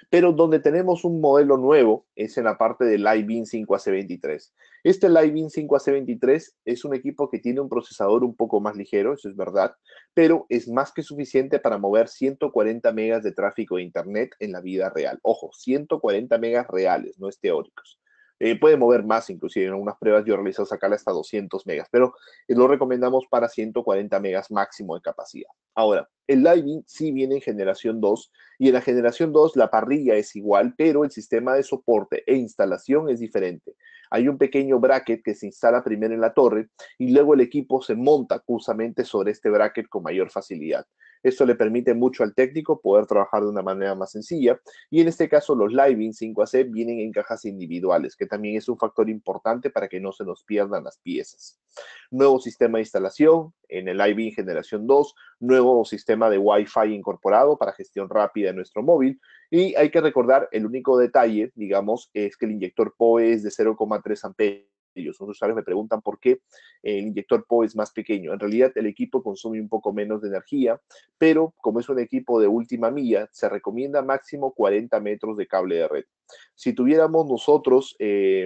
Pero donde tenemos un modelo nuevo es en la parte del iBeam 5AC23. Este iBeam 5AC23 es un equipo que tiene un procesador un poco más ligero, eso es verdad, pero es más que suficiente para mover 140 megas de tráfico de Internet en la vida real. Ojo, 140 megas reales, no es teóricos. Puede mover más, inclusive en algunas pruebas yo he realizado sacarle hasta 200 megas, pero lo recomendamos para 140 megas máximo de capacidad. Ahora, el Lightning sí viene en generación 2 y en la generación 2 la parrilla es igual, pero el sistema de soporte e instalación es diferente. Hay un pequeño bracket que se instala primero en la torre y luego el equipo se monta justamente sobre este bracket con mayor facilidad. Esto le permite mucho al técnico poder trabajar de una manera más sencilla y en este caso los Living 5AC vienen en cajas individuales, que también es un factor importante para que no se nos pierdan las piezas. Nuevo sistema de instalación en el Living generación 2, nuevo sistema de Wi-Fi incorporado para gestión rápida de nuestro móvil. Y hay que recordar, el único detalle, digamos, es que el inyector PoE es de 0,3 amperios. Los usuarios me preguntan por qué el inyector PoE es más pequeño. En realidad, el equipo consume un poco menos de energía, pero como es un equipo de última milla, se recomienda máximo 40 metros de cable de red. Si tuviéramos nosotros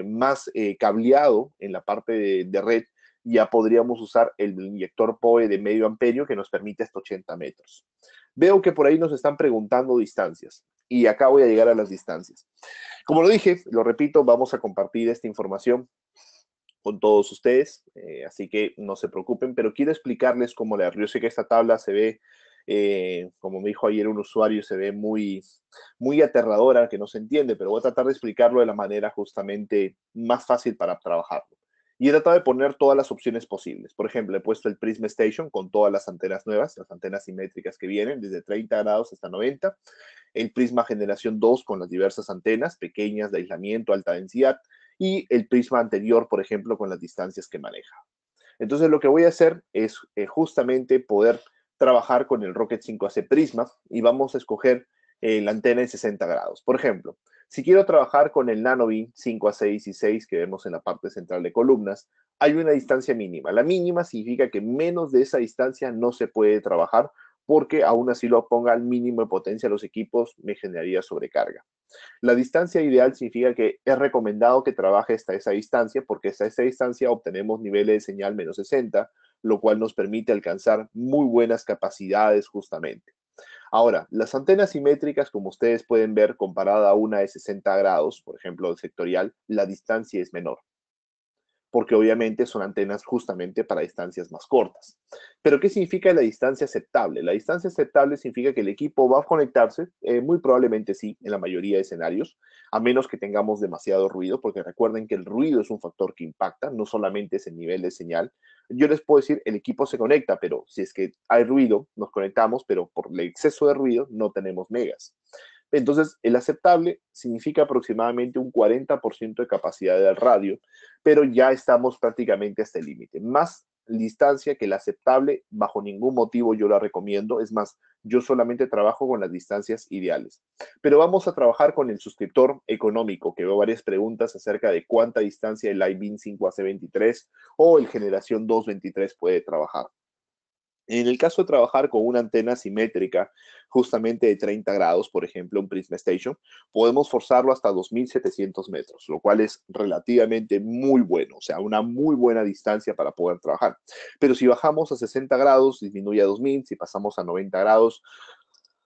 más cableado en la parte de red, ya podríamos usar el inyector PoE de medio amperio que nos permite hasta 80 metros. Veo que por ahí nos están preguntando distancias y acá voy a llegar a las distancias. Como lo dije, lo repito, vamos a compartir esta información con todos ustedes, así que no se preocupen, pero quiero explicarles cómo leer. Yo sé que esta tabla se ve, como me dijo ayer un usuario, se ve muy aterradora, que no se entiende, pero voy a tratar de explicarlo de la manera justamente más fácil para trabajarlo. Y he tratado de poner todas las opciones posibles. Por ejemplo, he puesto el Prism Station con todas las antenas nuevas, las antenas simétricas que vienen, desde 30 grados hasta 90. El Prisma Generación 2 con las diversas antenas, pequeñas, de aislamiento, alta densidad, y el Prisma anterior, por ejemplo, con las distancias que maneja. Entonces, lo que voy a hacer es justamente poder trabajar con el Rocket 5AC Prisma y vamos a escoger la antena en 60 grados. Por ejemplo, si quiero trabajar con el NanoBeam 5A6 que vemos en la parte central de columnas, hay una distancia mínima. La mínima significa que menos de esa distancia no se puede trabajar porque aún así lo ponga al mínimo de potencia los equipos me generaría sobrecarga. La distancia ideal significa que es recomendado que trabaje hasta esa distancia, porque hasta esa distancia obtenemos niveles de señal menos 60, lo cual nos permite alcanzar muy buenas capacidades justamente. Ahora, las antenas simétricas, como ustedes pueden ver, comparada a una de 60 grados, por ejemplo, de sectorial, la distancia es menor porque obviamente son antenas justamente para distancias más cortas. Pero, ¿qué significa la distancia aceptable? La distancia aceptable significa que el equipo va a conectarse, muy probablemente sí, en la mayoría de escenarios, a menos que tengamos demasiado ruido, porque recuerden que el ruido es un factor que impacta, no solamente es el nivel de señal. Yo les puedo decir, el equipo se conecta, pero si es que hay ruido, nos conectamos, pero por el exceso de ruido no tenemos megas. Entonces, el aceptable significa aproximadamente un 40% de capacidad del radio, pero ya estamos prácticamente hasta el límite. Más distancia que la aceptable, bajo ningún motivo yo la recomiendo. Es más, yo solamente trabajo con las distancias ideales. Pero vamos a trabajar con el suscriptor económico, que veo varias preguntas acerca de cuánta distancia el iBeam 5AC23 o el Generación 223 puede trabajar. En el caso de trabajar con una antena simétrica, justamente de 30 grados, por ejemplo, un Prisma Station, podemos forzarlo hasta 2.700 metros, lo cual es relativamente muy bueno, o sea, una muy buena distancia para poder trabajar. Pero si bajamos a 60 grados, disminuye a 2.000, si pasamos a 90 grados,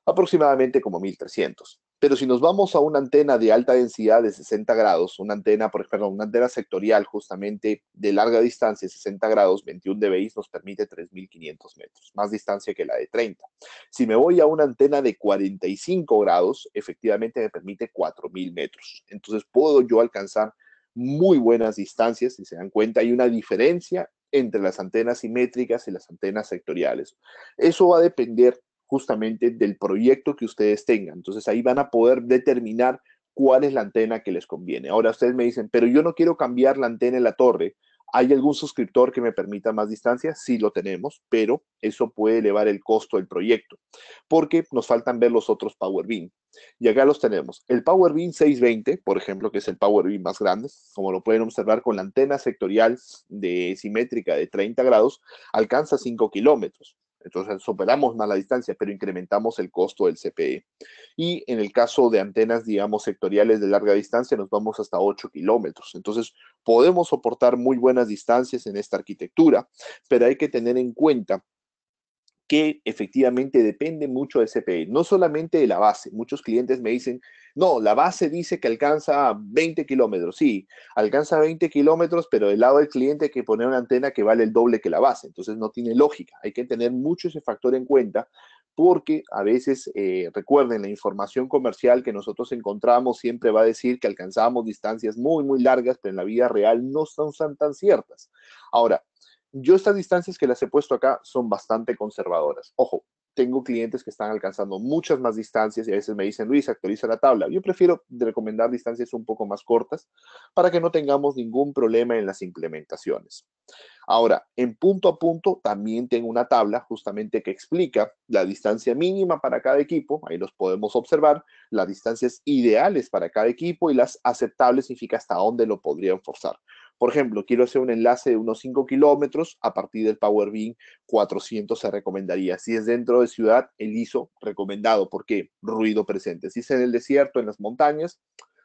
aproximadamente como 1.300. Pero si nos vamos a una antena de alta densidad de 60 grados, una antena, por ejemplo, una antena sectorial justamente de larga distancia, 60 grados, 21 dBi, nos permite 3.500 metros, más distancia que la de 30. Si me voy a una antena de 45 grados, efectivamente me permite 4.000 metros. Entonces puedo yo alcanzar muy buenas distancias, si se dan cuenta, hay una diferencia entre las antenas simétricas y las antenas sectoriales. Eso va a depender justamente del proyecto que ustedes tengan. Entonces ahí van a poder determinar cuál es la antena que les conviene. Ahora ustedes me dicen, pero yo no quiero cambiar la antena en la torre. ¿Hay algún suscriptor que me permita más distancia? Sí lo tenemos, pero eso puede elevar el costo del proyecto, porque nos faltan ver los otros Power Beam. Y acá los tenemos. El Power Beam 620, por ejemplo, que es el Power Beam más grande, como lo pueden observar con la antena sectorial de simétrica de 30 grados, alcanza 5 kilómetros. Entonces superamos más la distancia, pero incrementamos el costo del CPE. Y en el caso de antenas, digamos, sectoriales de larga distancia, nos vamos hasta 8 kilómetros. Entonces podemos soportar muy buenas distancias en esta arquitectura, pero hay que tener en cuenta que efectivamente depende mucho de CPI, no solamente de la base. Muchos clientes me dicen, no, la base dice que alcanza 20 kilómetros. Sí, alcanza 20 kilómetros, pero del lado del cliente hay que poner una antena que vale el doble que la base. Entonces no tiene lógica. Hay que tener mucho ese factor en cuenta porque a veces, recuerden, la información comercial que nosotros encontramos siempre va a decir que alcanzamos distancias muy, muy largas, pero en la vida real no son tan ciertas. Ahora, yo estas distancias que las he puesto acá son bastante conservadoras. Ojo, tengo clientes que están alcanzando muchas más distancias y a veces me dicen, Luis, actualiza la tabla. Yo prefiero recomendar distancias un poco más cortas para que no tengamos ningún problema en las implementaciones. Ahora, en punto a punto también tengo una tabla justamente que explica la distancia mínima para cada equipo, ahí los podemos observar, las distancias ideales para cada equipo y las aceptables significa hasta dónde lo podrían forzar. Por ejemplo, quiero hacer un enlace de unos 5 kilómetros, a partir del Power Beam 400 se recomendaría. Si es dentro de ciudad, el ISO recomendado. ¿Por qué? Ruido presente. Si es en el desierto, en las montañas,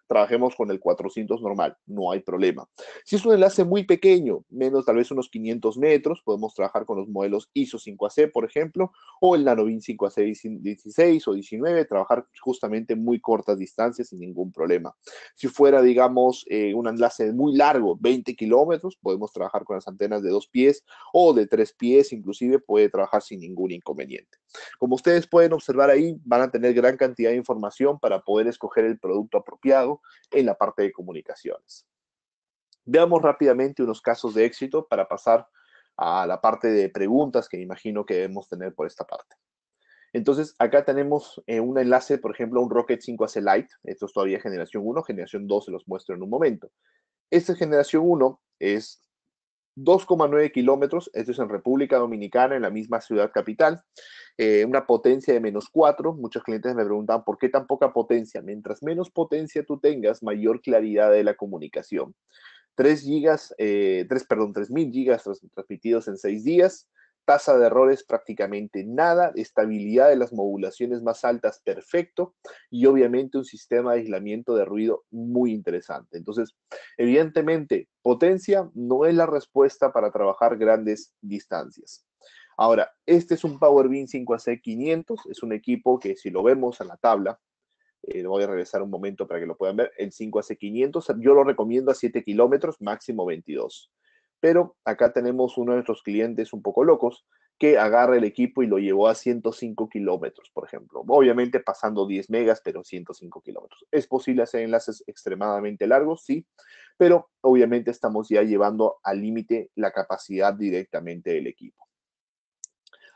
trabajemos con el 400 normal, no hay problema. Si es un enlace muy pequeño, menos tal vez unos 500 metros, podemos trabajar con los modelos ISO 5AC, por ejemplo, o el NanoBeam 5AC 16 o 19, trabajar justamente muy cortas distancias sin ningún problema. Si fuera, digamos, un enlace muy largo, 20 kilómetros, podemos trabajar con las antenas de 2 pies o de 3 pies, inclusive puede trabajar sin ningún inconveniente. Como ustedes pueden observar ahí, van a tener gran cantidad de información para poder escoger el producto apropiado en la parte de comunicaciones. Veamos rápidamente unos casos de éxito para pasar a la parte de preguntas que imagino que debemos tener por esta parte. Entonces, acá tenemos un enlace, por ejemplo, a un Rocket 5AC Lite. Esto es todavía generación 1, generación 2 se los muestro en un momento. Esta generación 1 es 2,9 kilómetros, esto es en República Dominicana, en la misma ciudad capital, una potencia de -4. Muchos clientes me preguntan por qué tan poca potencia. Mientras menos potencia tú tengas, mayor claridad de la comunicación. 3 gigas, 3.000 gigas transmitidos en 6 días, tasa de errores prácticamente nada, estabilidad de las modulaciones más altas perfecto y obviamente un sistema de aislamiento de ruido muy interesante. Entonces, evidentemente, potencia no es la respuesta para trabajar grandes distancias. Ahora, este es un PowerBeam 5AC 500, es un equipo que si lo vemos en la tabla, voy a regresar un momento para que lo puedan ver, el 5AC 500, yo lo recomiendo a 7 kilómetros, máximo 22. Pero acá tenemos uno de nuestros clientes un poco locos que agarra el equipo y lo llevó a 105 kilómetros, por ejemplo. Obviamente pasando 10 megas, pero 105 kilómetros. ¿Es posible hacer enlaces extremadamente largos? Sí, pero obviamente estamos ya llevando al límite la capacidad directamente del equipo.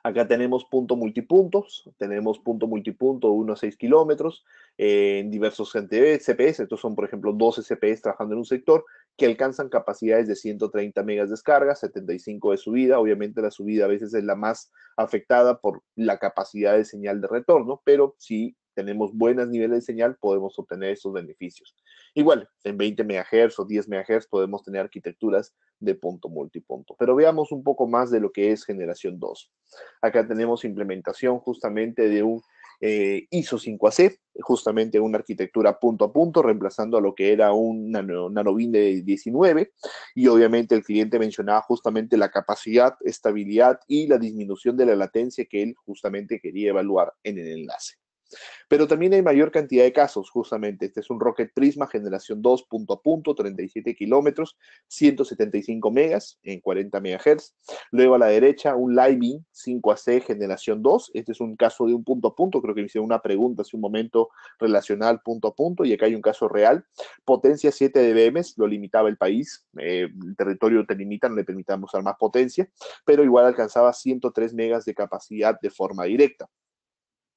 Acá tenemos punto multipuntos, tenemos punto multipunto 1 a 6 kilómetros en diversos CPS. Estos son, por ejemplo, 12 CPS trabajando en un sector que alcanzan capacidades de 130 megas de descarga, 75 de subida. Obviamente la subida a veces es la más afectada por la capacidad de señal de retorno, pero si tenemos buenos niveles de señal, podemos obtener esos beneficios. Igual, en 20 MHz o 10 MHz podemos tener arquitecturas de punto multipunto. Pero veamos un poco más de lo que es generación 2. Acá tenemos implementación justamente de un ISO 5AC, justamente una arquitectura punto a punto, reemplazando a lo que era un NanoBeam de 19. Y obviamente el cliente mencionaba justamente la capacidad, estabilidad y la disminución de la latencia que él justamente quería evaluar en el enlace. Pero también hay mayor cantidad de casos, justamente. Este es un Rocket Prisma generación 2 punto a punto, 37 kilómetros, 175 megas en 40 MHz. Luego a la derecha un Livebeam 5AC generación 2. Este es un caso de un punto a punto. Creo que me hicieron una pregunta hace un momento relacionada al punto a punto y acá hay un caso real. Potencia 7 dBm, lo limitaba el país. El territorio te limita, no le permitamos usar más potencia, pero igual alcanzaba 103 megas de capacidad de forma directa.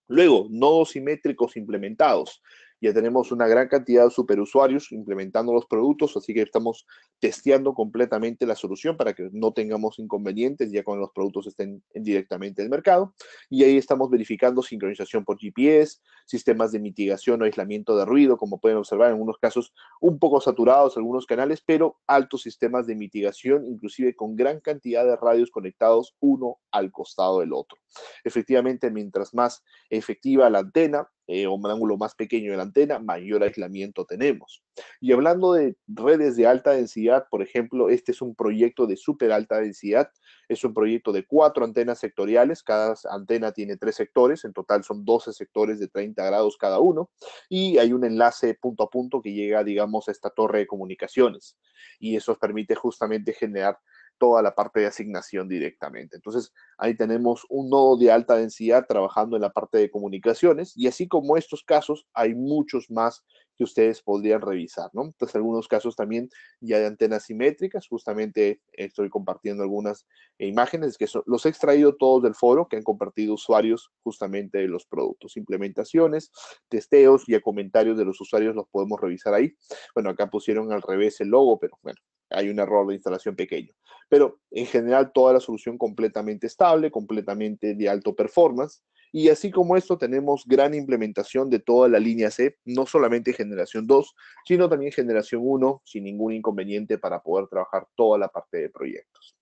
Luego, nodos simétricos implementados. Ya tenemos una gran cantidad de superusuarios implementando los productos, así que estamos testeando completamente la solución para que no tengamos inconvenientes ya cuando los productos estén directamente en el mercado. Y ahí estamos verificando sincronización por GPS, sistemas de mitigación o aislamiento de ruido, como pueden observar en algunos casos un poco saturados algunos canales, pero altos sistemas de mitigación, inclusive con gran cantidad de radios conectados uno al costado del otro. Efectivamente, mientras más efectiva la antena o un ángulo más pequeño de la antena, mayor aislamiento tenemos. Y hablando de redes de alta densidad, por ejemplo, este es un proyecto de súper alta densidad. Es un proyecto de 4 antenas sectoriales. Cada antena tiene 3 sectores. En total son 12 sectores de 30 grados cada uno. Y hay un enlace punto a punto que llega, digamos, a esta torre de comunicaciones. Y eso permite justamente generar toda la parte de asignación directamente. Entonces, ahí tenemos un nodo de alta densidad trabajando en la parte de comunicaciones y así como estos casos, hay muchos más que ustedes podrían revisar, ¿no? Entonces, algunos casos también ya de antenas simétricas, justamente estoy compartiendo algunas imágenes que los he extraído todos del foro que han compartido usuarios justamente de los productos, implementaciones, testeos y comentarios de los usuarios los podemos revisar ahí. Bueno, acá pusieron al revés el logo, pero bueno, hay un error de instalación pequeño. Pero en general toda la solución completamente estable, completamente de alto performance. Y así como esto, tenemos gran implementación de toda la línea C, no solamente generación 2, sino también generación 1, sin ningún inconveniente para poder trabajar toda la parte de proyectos.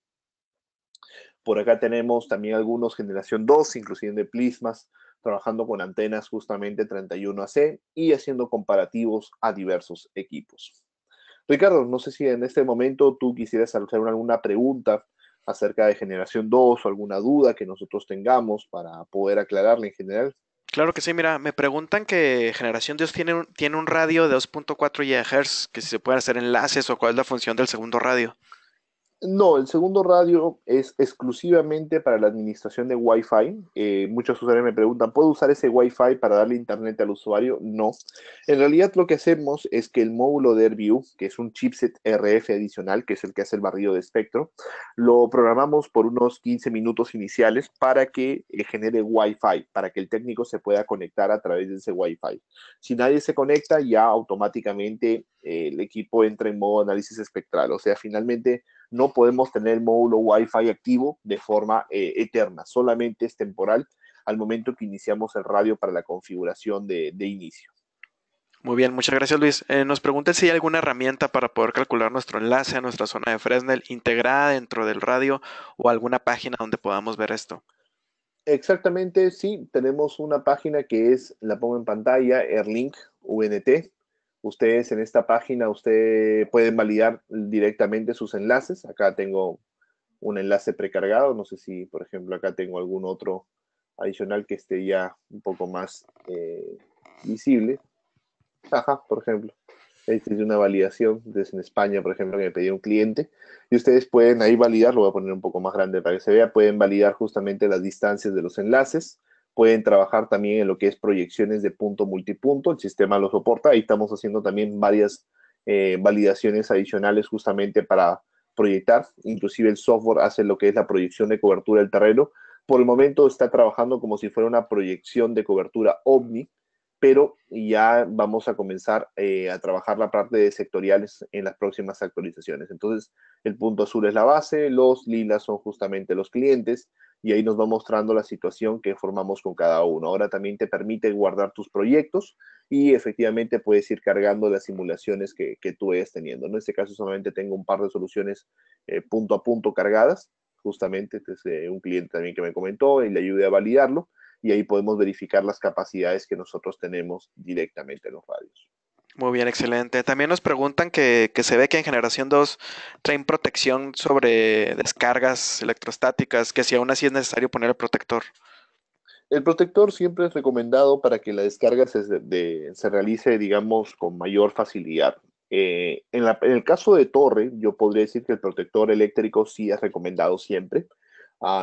Por acá tenemos también algunos generación 2, inclusive de Plismas, trabajando con antenas justamente 31AC y haciendo comparativos a diversos equipos. Ricardo, no sé si en este momento tú quisieras hacer alguna pregunta acerca de generación 2 o alguna duda que nosotros tengamos para poder aclararla en general. Claro que sí, mira, me preguntan que Generación Dios tiene un radio de 2.4 GHz, que si se pueden hacer enlaces o cuál es la función del segundo radio. No, el segundo radio es exclusivamente para la administración de Wi-Fi. Muchos usuarios me preguntan, ¿puedo usar ese Wi-Fi para darle internet al usuario? No. En realidad lo que hacemos es que el módulo de AirView, que es un chipset RF adicional, que es el que hace el barrido de espectro, lo programamos por unos 15 minutos iniciales para que genere Wi-Fi, para que el técnico se pueda conectar a través de ese Wi-Fi. Si nadie se conecta, ya automáticamente el equipo entra en modo análisis espectral. O sea, finalmente no podemos tener el módulo Wi-Fi activo de forma eterna, solamente es temporal al momento que iniciamos el radio para la configuración de inicio. Muy bien, muchas gracias Luis. Nos preguntan si hay alguna herramienta para poder calcular nuestro enlace a nuestra zona de Fresnel integrada dentro del radio o alguna página donde podamos ver esto. Exactamente, sí, tenemos una página que es, la pongo en pantalla, Airlink UNT. Ustedes en esta página, ustedes pueden validar directamente sus enlaces. Acá tengo un enlace precargado, no sé si, por ejemplo, acá tengo algún otro adicional que esté ya un poco más visible. Ajá, por ejemplo. Esta es una validación desde en España, por ejemplo, que me pedía un cliente. Y ustedes pueden ahí validar, lo voy a poner un poco más grande para que se vea, pueden validar justamente las distancias de los enlaces. Pueden trabajar también en lo que es proyecciones de punto multipunto, el sistema lo soporta. Ahí estamos haciendo también varias validaciones adicionales justamente para proyectar. Inclusive el software hace lo que es la proyección de cobertura del terreno. Por el momento está trabajando como si fuera una proyección de cobertura OVNI, pero ya vamos a comenzar a trabajar la parte de sectoriales en las próximas actualizaciones. Entonces, el punto azul es la base, los lilas son justamente los clientes, y ahí nos va mostrando la situación que formamos con cada uno. Ahora también te permite guardar tus proyectos y efectivamente puedes ir cargando las simulaciones que tú vayas teniendo. En este caso solamente tengo un par de soluciones punto a punto cargadas, justamente, este es un cliente también que me comentó y le ayudé a validarlo, y ahí podemos verificar las capacidades que nosotros tenemos directamente en los radios. Muy bien, excelente. También nos preguntan que se ve que en Generación 2 traen protección sobre descargas electrostáticas, que si aún así es necesario poner el protector. El protector siempre es recomendado para que la descarga se realice, digamos, con mayor facilidad. En el caso de torre, yo podría decir que el protector eléctrico sí es recomendado siempre.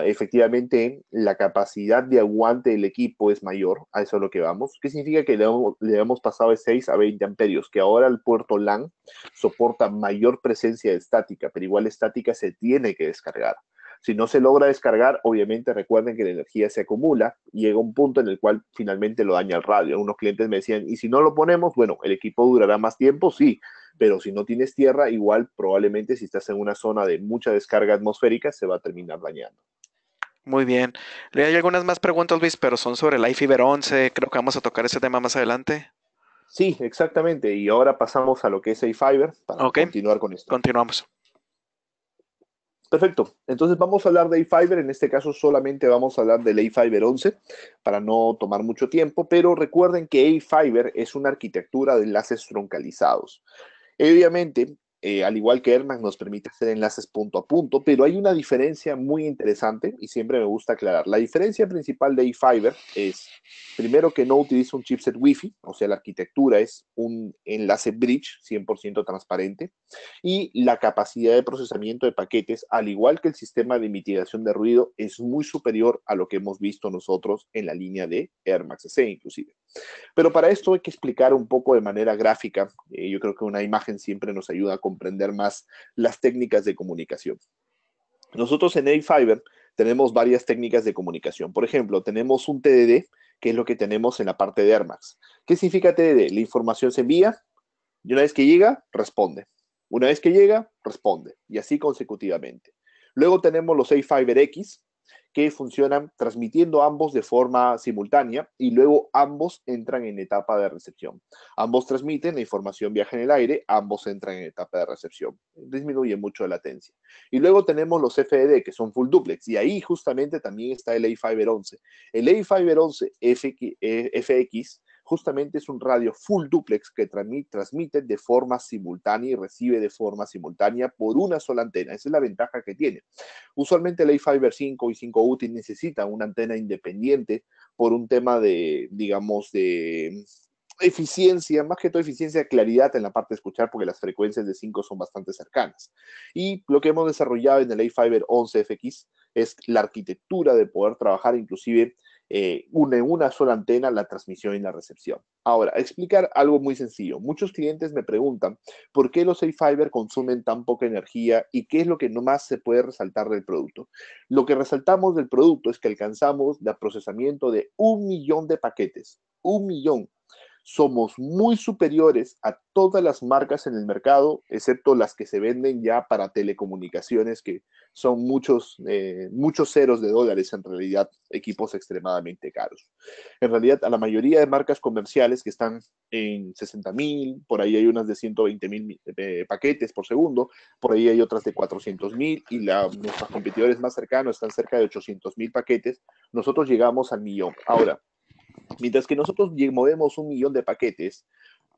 Efectivamente, la capacidad de aguante del equipo es mayor, a eso es lo que vamos. ¿Qué significa que le hemos pasado de 6 a 20 amperios? Que ahora el puerto LAN soporta mayor presencia de estática, pero igual estática se tiene que descargar. Si no se logra descargar, obviamente recuerden que la energía se acumula y llega un punto en el cual finalmente lo daña el radio. Unos clientes me decían, ¿y si no lo ponemos? Bueno, el equipo durará más tiempo, sí, pero si no tienes tierra, igual probablemente si estás en una zona de mucha descarga atmosférica, se va a terminar dañando. Muy bien. Hay algunas más preguntas, Luis, pero son sobre el iFiber 11. Creo que vamos a tocar ese tema más adelante. Sí, exactamente. Y ahora pasamos a lo que es A-Fiber para Ok, continuar con esto. continuamos. Perfecto. Entonces vamos a hablar de A-Fiber. En este caso solamente vamos a hablar del A-Fiber 11 para no tomar mucho tiempo, pero recuerden que A-Fiber es una arquitectura de enlaces troncalizados. Obviamente, al igual que Airmax, nos permite hacer enlaces punto a punto, pero hay una diferencia muy interesante y siempre me gusta aclarar. La diferencia principal de eFiber es, primero, que no utiliza un chipset Wi-Fi, o sea, la arquitectura es un enlace bridge 100% transparente, y la capacidad de procesamiento de paquetes, al igual que el sistema de mitigación de ruido, es muy superior a lo que hemos visto nosotros en la línea de Airmax C, inclusive. Pero para esto hay que explicar un poco de manera gráfica. Yo creo que una imagen siempre nos ayuda a comprender más las técnicas de comunicación. Nosotros en A-Fiber tenemos varias técnicas de comunicación. Por ejemplo, tenemos un TDD, que es lo que tenemos en la parte de Airmax. ¿Qué significa TDD? La información se envía y una vez que llega, responde. Una vez que llega, responde. Y así consecutivamente. Luego tenemos los A-Fiber X, que funcionan transmitiendo ambos de forma simultánea y luego ambos entran en etapa de recepción. Ambos transmiten, la información viaja en el aire, ambos entran en etapa de recepción. Disminuye mucho la latencia. Y luego tenemos los FED, que son full duplex, y ahí justamente también está el A-Fiber 11. El A-Fiber 11 FX justamente es un radio full duplex que transmite de forma simultánea y recibe de forma simultánea por una sola antena. Esa es la ventaja que tiene. Usualmente el A-Fiber 5 y 5U necesitan una antena independiente por un tema de, digamos, de eficiencia, más que todo eficiencia, claridad en la parte de escuchar, porque las frecuencias de 5 son bastante cercanas. Y lo que hemos desarrollado en el A-Fiber 11FX es la arquitectura de poder trabajar inclusive una sola antena la transmisión y la recepción. Ahora, explicar algo muy sencillo. Muchos clientes me preguntan por qué los A-Fiber consumen tan poca energía y qué es lo que más se puede resaltar del producto. Lo que resaltamos del producto es que alcanzamos el procesamiento de 1 millón de paquetes. 1 millón. Somos muy superiores a todas las marcas en el mercado, excepto las que se venden ya para telecomunicaciones, que son muchos ceros de dólares en realidad, equipos extremadamente caros. En realidad, a la mayoría de marcas comerciales que están en 60.000, por ahí hay unas de 120.000 paquetes por segundo, por ahí hay otras de 400.000 y nuestros competidores más cercanos están cerca de 800.000 paquetes, nosotros llegamos al millón. Ahora, mientras que nosotros movemos 1 millón de paquetes,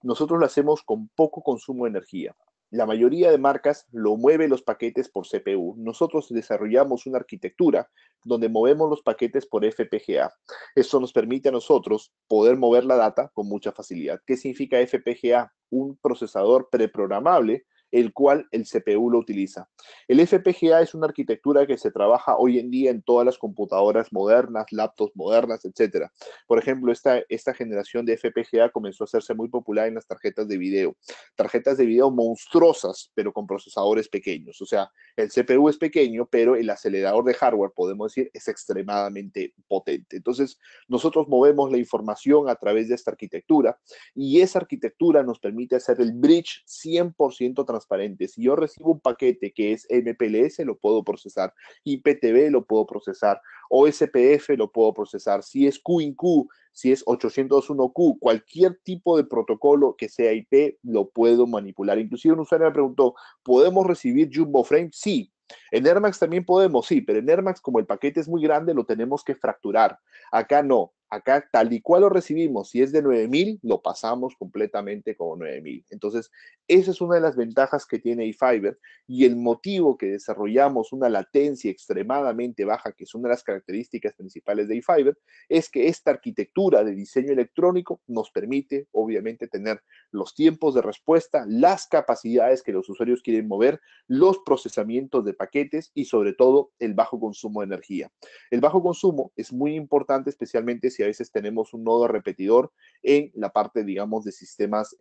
nosotros lo hacemos con poco consumo de energía. La mayoría de marcas lo mueve los paquetes por CPU. Nosotros desarrollamos una arquitectura donde movemos los paquetes por FPGA. Esto nos permite a nosotros poder mover la data con mucha facilidad. ¿Qué significa FPGA? Un procesador preprogramable el cual el CPU lo utiliza. El FPGA es una arquitectura que se trabaja hoy en día en todas las computadoras modernas, laptops modernas, etcétera. Por ejemplo, esta generación de FPGA comenzó a hacerse muy popular en las tarjetas de video monstruosas, pero con procesadores pequeños. O sea, el CPU es pequeño, pero el acelerador de hardware, podemos decir, es extremadamente potente. Entonces, nosotros movemos la información a través de esta arquitectura y esa arquitectura nos permite hacer el bridge 100% transparente. Si yo recibo un paquete que es MPLS, lo puedo procesar, IPTV lo puedo procesar, OSPF lo puedo procesar, si es QIQ, si es 801Q, cualquier tipo de protocolo que sea IP, lo puedo manipular. Inclusive un usuario me preguntó, ¿podemos recibir Jumbo Frame? Sí. En Airmax también podemos, sí, pero en Airmax como el paquete es muy grande, lo tenemos que fracturar. Acá no. Acá, tal y cual lo recibimos, si es de 9.000, lo pasamos completamente como 9.000. Entonces, esa es una de las ventajas que tiene eFiber y el motivo que desarrollamos una latencia extremadamente baja, que es una de las características principales de eFiber, es que esta arquitectura de diseño electrónico nos permite, obviamente, tener los tiempos de respuesta, las capacidades que los usuarios quieren mover, los procesamientos de paquetes y, sobre todo, el bajo consumo de energía. El bajo consumo es muy importante, especialmente si a veces tenemos un nodo repetidor en la parte, digamos, de sistemas,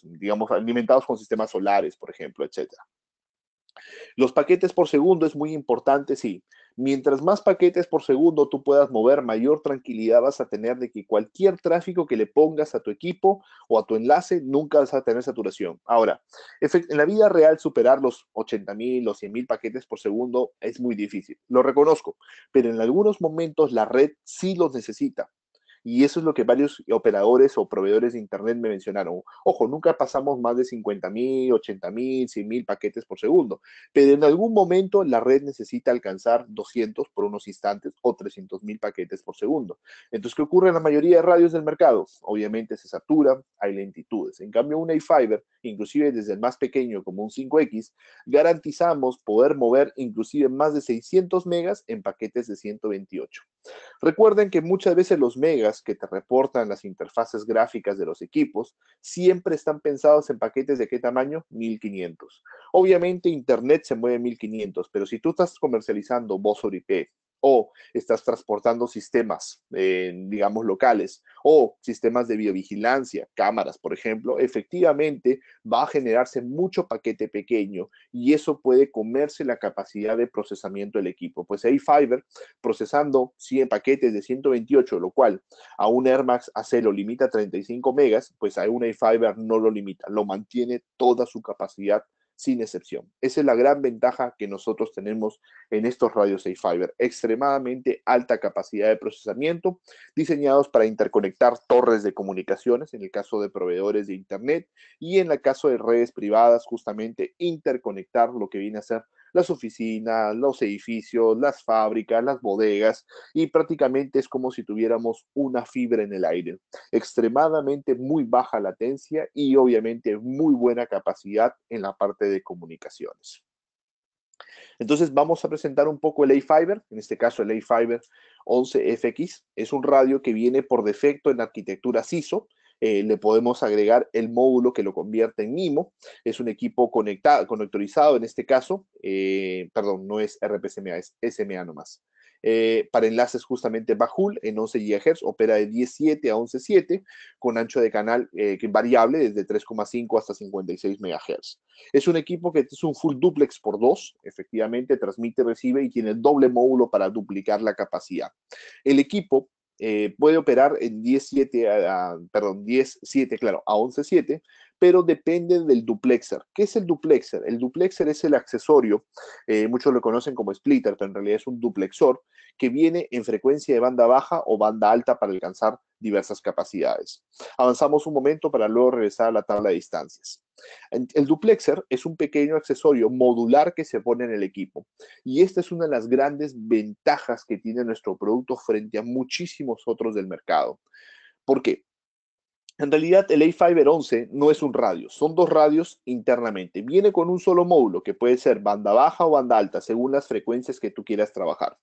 digamos, alimentados con sistemas solares, por ejemplo, etcétera. Los paquetes por segundo es muy importante, sí. Mientras más paquetes por segundo tú puedas mover, mayor tranquilidad vas a tener de que cualquier tráfico que le pongas a tu equipo o a tu enlace, nunca vas a tener saturación. Ahora, en la vida real superar los 80.000 o 100.000 paquetes por segundo es muy difícil, lo reconozco, pero en algunos momentos la red sí los necesita. Y eso es lo que varios operadores o proveedores de Internet me mencionaron. Ojo, nunca pasamos más de 50.000, 80.000, 100.000 paquetes por segundo, pero en algún momento la red necesita alcanzar 200 por unos instantes o 300.000 paquetes por segundo. Entonces, ¿qué ocurre en la mayoría de radios del mercado? Obviamente se satura, hay lentitudes. En cambio, un A-Fiber, inclusive desde el más pequeño como un 5X, garantizamos poder mover inclusive más de 600 megas en paquetes de 128. Recuerden que muchas veces los megas que te reportan las interfaces gráficas de los equipos siempre están pensados en paquetes de qué tamaño? 1500. Obviamente Internet se mueve 1500, pero si tú estás comercializando voz sobre IP o estás transportando sistemas, digamos, locales o sistemas de biovigilancia, cámaras, por ejemplo, efectivamente va a generarse mucho paquete pequeño y eso puede comerse la capacidad de procesamiento del equipo. Pues ahí Fiverr procesando 100 paquetes de 128, lo cual a un Air Max AC lo limita a 35 megas, pues a un A-Fiber no lo limita, lo mantiene toda su capacidad sin excepción. Esa es la gran ventaja que nosotros tenemos en estos radios A-Fiber, extremadamente alta capacidad de procesamiento, diseñados para interconectar torres de comunicaciones, en el caso de proveedores de Internet, y en el caso de redes privadas, justamente interconectar lo que viene a ser las oficinas, los edificios, las fábricas, las bodegas, y prácticamente es como si tuviéramos una fibra en el aire. Extremadamente muy baja latencia y obviamente muy buena capacidad en la parte de comunicaciones. Entonces vamos a presentar un poco el A-Fiber, en este caso el A-Fiber 11FX, es un radio que viene por defecto en arquitectura CISO, le podemos agregar el módulo que lo convierte en MIMO, es un equipo conectorizado en este caso, perdón, no es RPCMA, es SMA nomás. Para enlaces justamente Bajul en 11 GHz, opera de 10.7 a 11.7 con ancho de canal variable desde 3,5 hasta 56 MHz. Es un equipo que es un full duplex por 2, efectivamente transmite, recibe y tiene doble módulo para duplicar la capacidad. El equipo puede operar en 10.7, perdón, 10.7, claro, a 11.7, pero depende del duplexer. ¿Qué es el duplexer? El duplexer es el accesorio, muchos lo conocen como splitter, pero en realidad es un duplexor que viene en frecuencia de banda baja o banda alta para alcanzar diversas capacidades. Avanzamos un momento para luego regresar a la tabla de distancias. El duplexer es un pequeño accesorio modular que se pone en el equipo y esta es una de las grandes ventajas que tiene nuestro producto frente a muchísimos otros del mercado. ¿Por qué? En realidad, el A-Fiber 11 no es un radio, son dos radios internamente. Viene con un solo módulo, que puede ser banda baja o banda alta, según las frecuencias que tú quieras trabajar.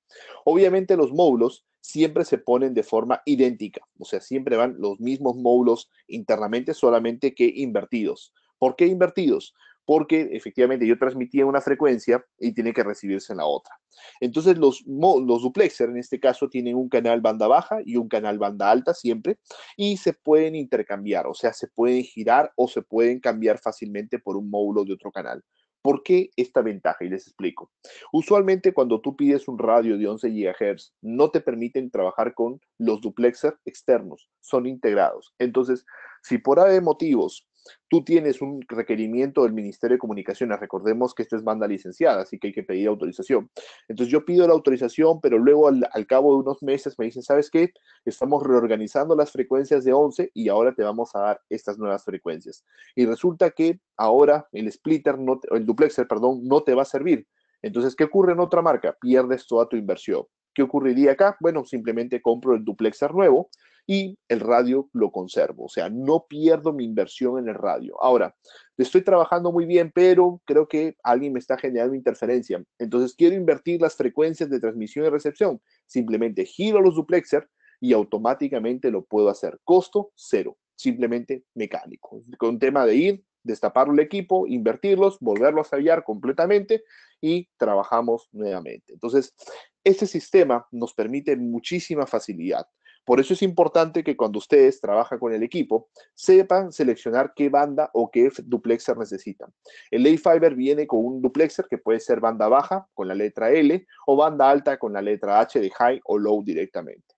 Obviamente, los módulos siempre se ponen de forma idéntica, o sea, siempre van los mismos módulos internamente, solamente que invertidos. ¿Por qué invertidos? Porque efectivamente yo transmitía una frecuencia y tiene que recibirse en la otra. Entonces, los duplexer en este caso tienen un canal banda baja y un canal banda alta siempre y se pueden intercambiar, o sea, se pueden girar o se pueden cambiar fácilmente por un módulo de otro canal. ¿Por qué esta ventaja? Y les explico. Usualmente cuando tú pides un radio de 11 GHz, no te permiten trabajar con los duplexer externos, son integrados. Entonces, si por A de motivos tú tienes un requerimiento del Ministerio de Comunicaciones, recordemos que esto es banda licenciada, así que hay que pedir autorización. Entonces yo pido la autorización, pero luego al cabo de unos meses me dicen, ¿sabes qué? Estamos reorganizando las frecuencias de 11 y ahora te vamos a dar estas nuevas frecuencias. Y resulta que ahora el splitter, el duplexer, perdón, no te va a servir. Entonces, ¿qué ocurre en otra marca? Pierdes toda tu inversión. ¿Qué ocurriría acá? Bueno, simplemente compro el duplexer nuevo y el radio lo conservo. O sea, no pierdo mi inversión en el radio. Ahora, estoy trabajando muy bien, pero creo que alguien me está generando interferencia. Entonces, quiero invertir las frecuencias de transmisión y recepción. Simplemente giro los duplexer y automáticamente lo puedo hacer. Costo cero, simplemente mecánico. Con un tema de ir, destapar el equipo, invertirlos, volverlos a sellar completamente y trabajamos nuevamente. Entonces, este sistema nos permite muchísima facilidad. Por eso es importante que cuando ustedes trabajan con el equipo, sepan seleccionar qué banda o qué duplexer necesitan. El A-Fiber viene con un duplexer que puede ser banda baja con la letra L o banda alta con la letra H de high o low directamente.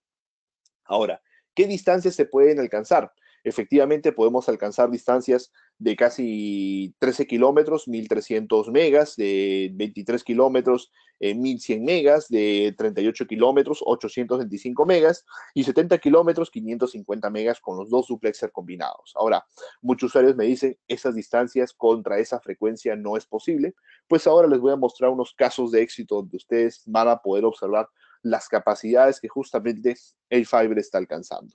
Ahora, ¿qué distancias se pueden alcanzar? Efectivamente, podemos alcanzar distancias de casi 13 kilómetros, 1300 megas, de 23 kilómetros, 1100 megas, de 38 kilómetros, 825 megas, y 70 kilómetros, 550 megas con los dos duplexer combinados. Ahora, muchos usuarios me dicen, esas distancias contra esa frecuencia no es posible. Pues ahora les voy a mostrar unos casos de éxito donde ustedes van a poder observar las capacidades que justamente A-Fiber está alcanzando.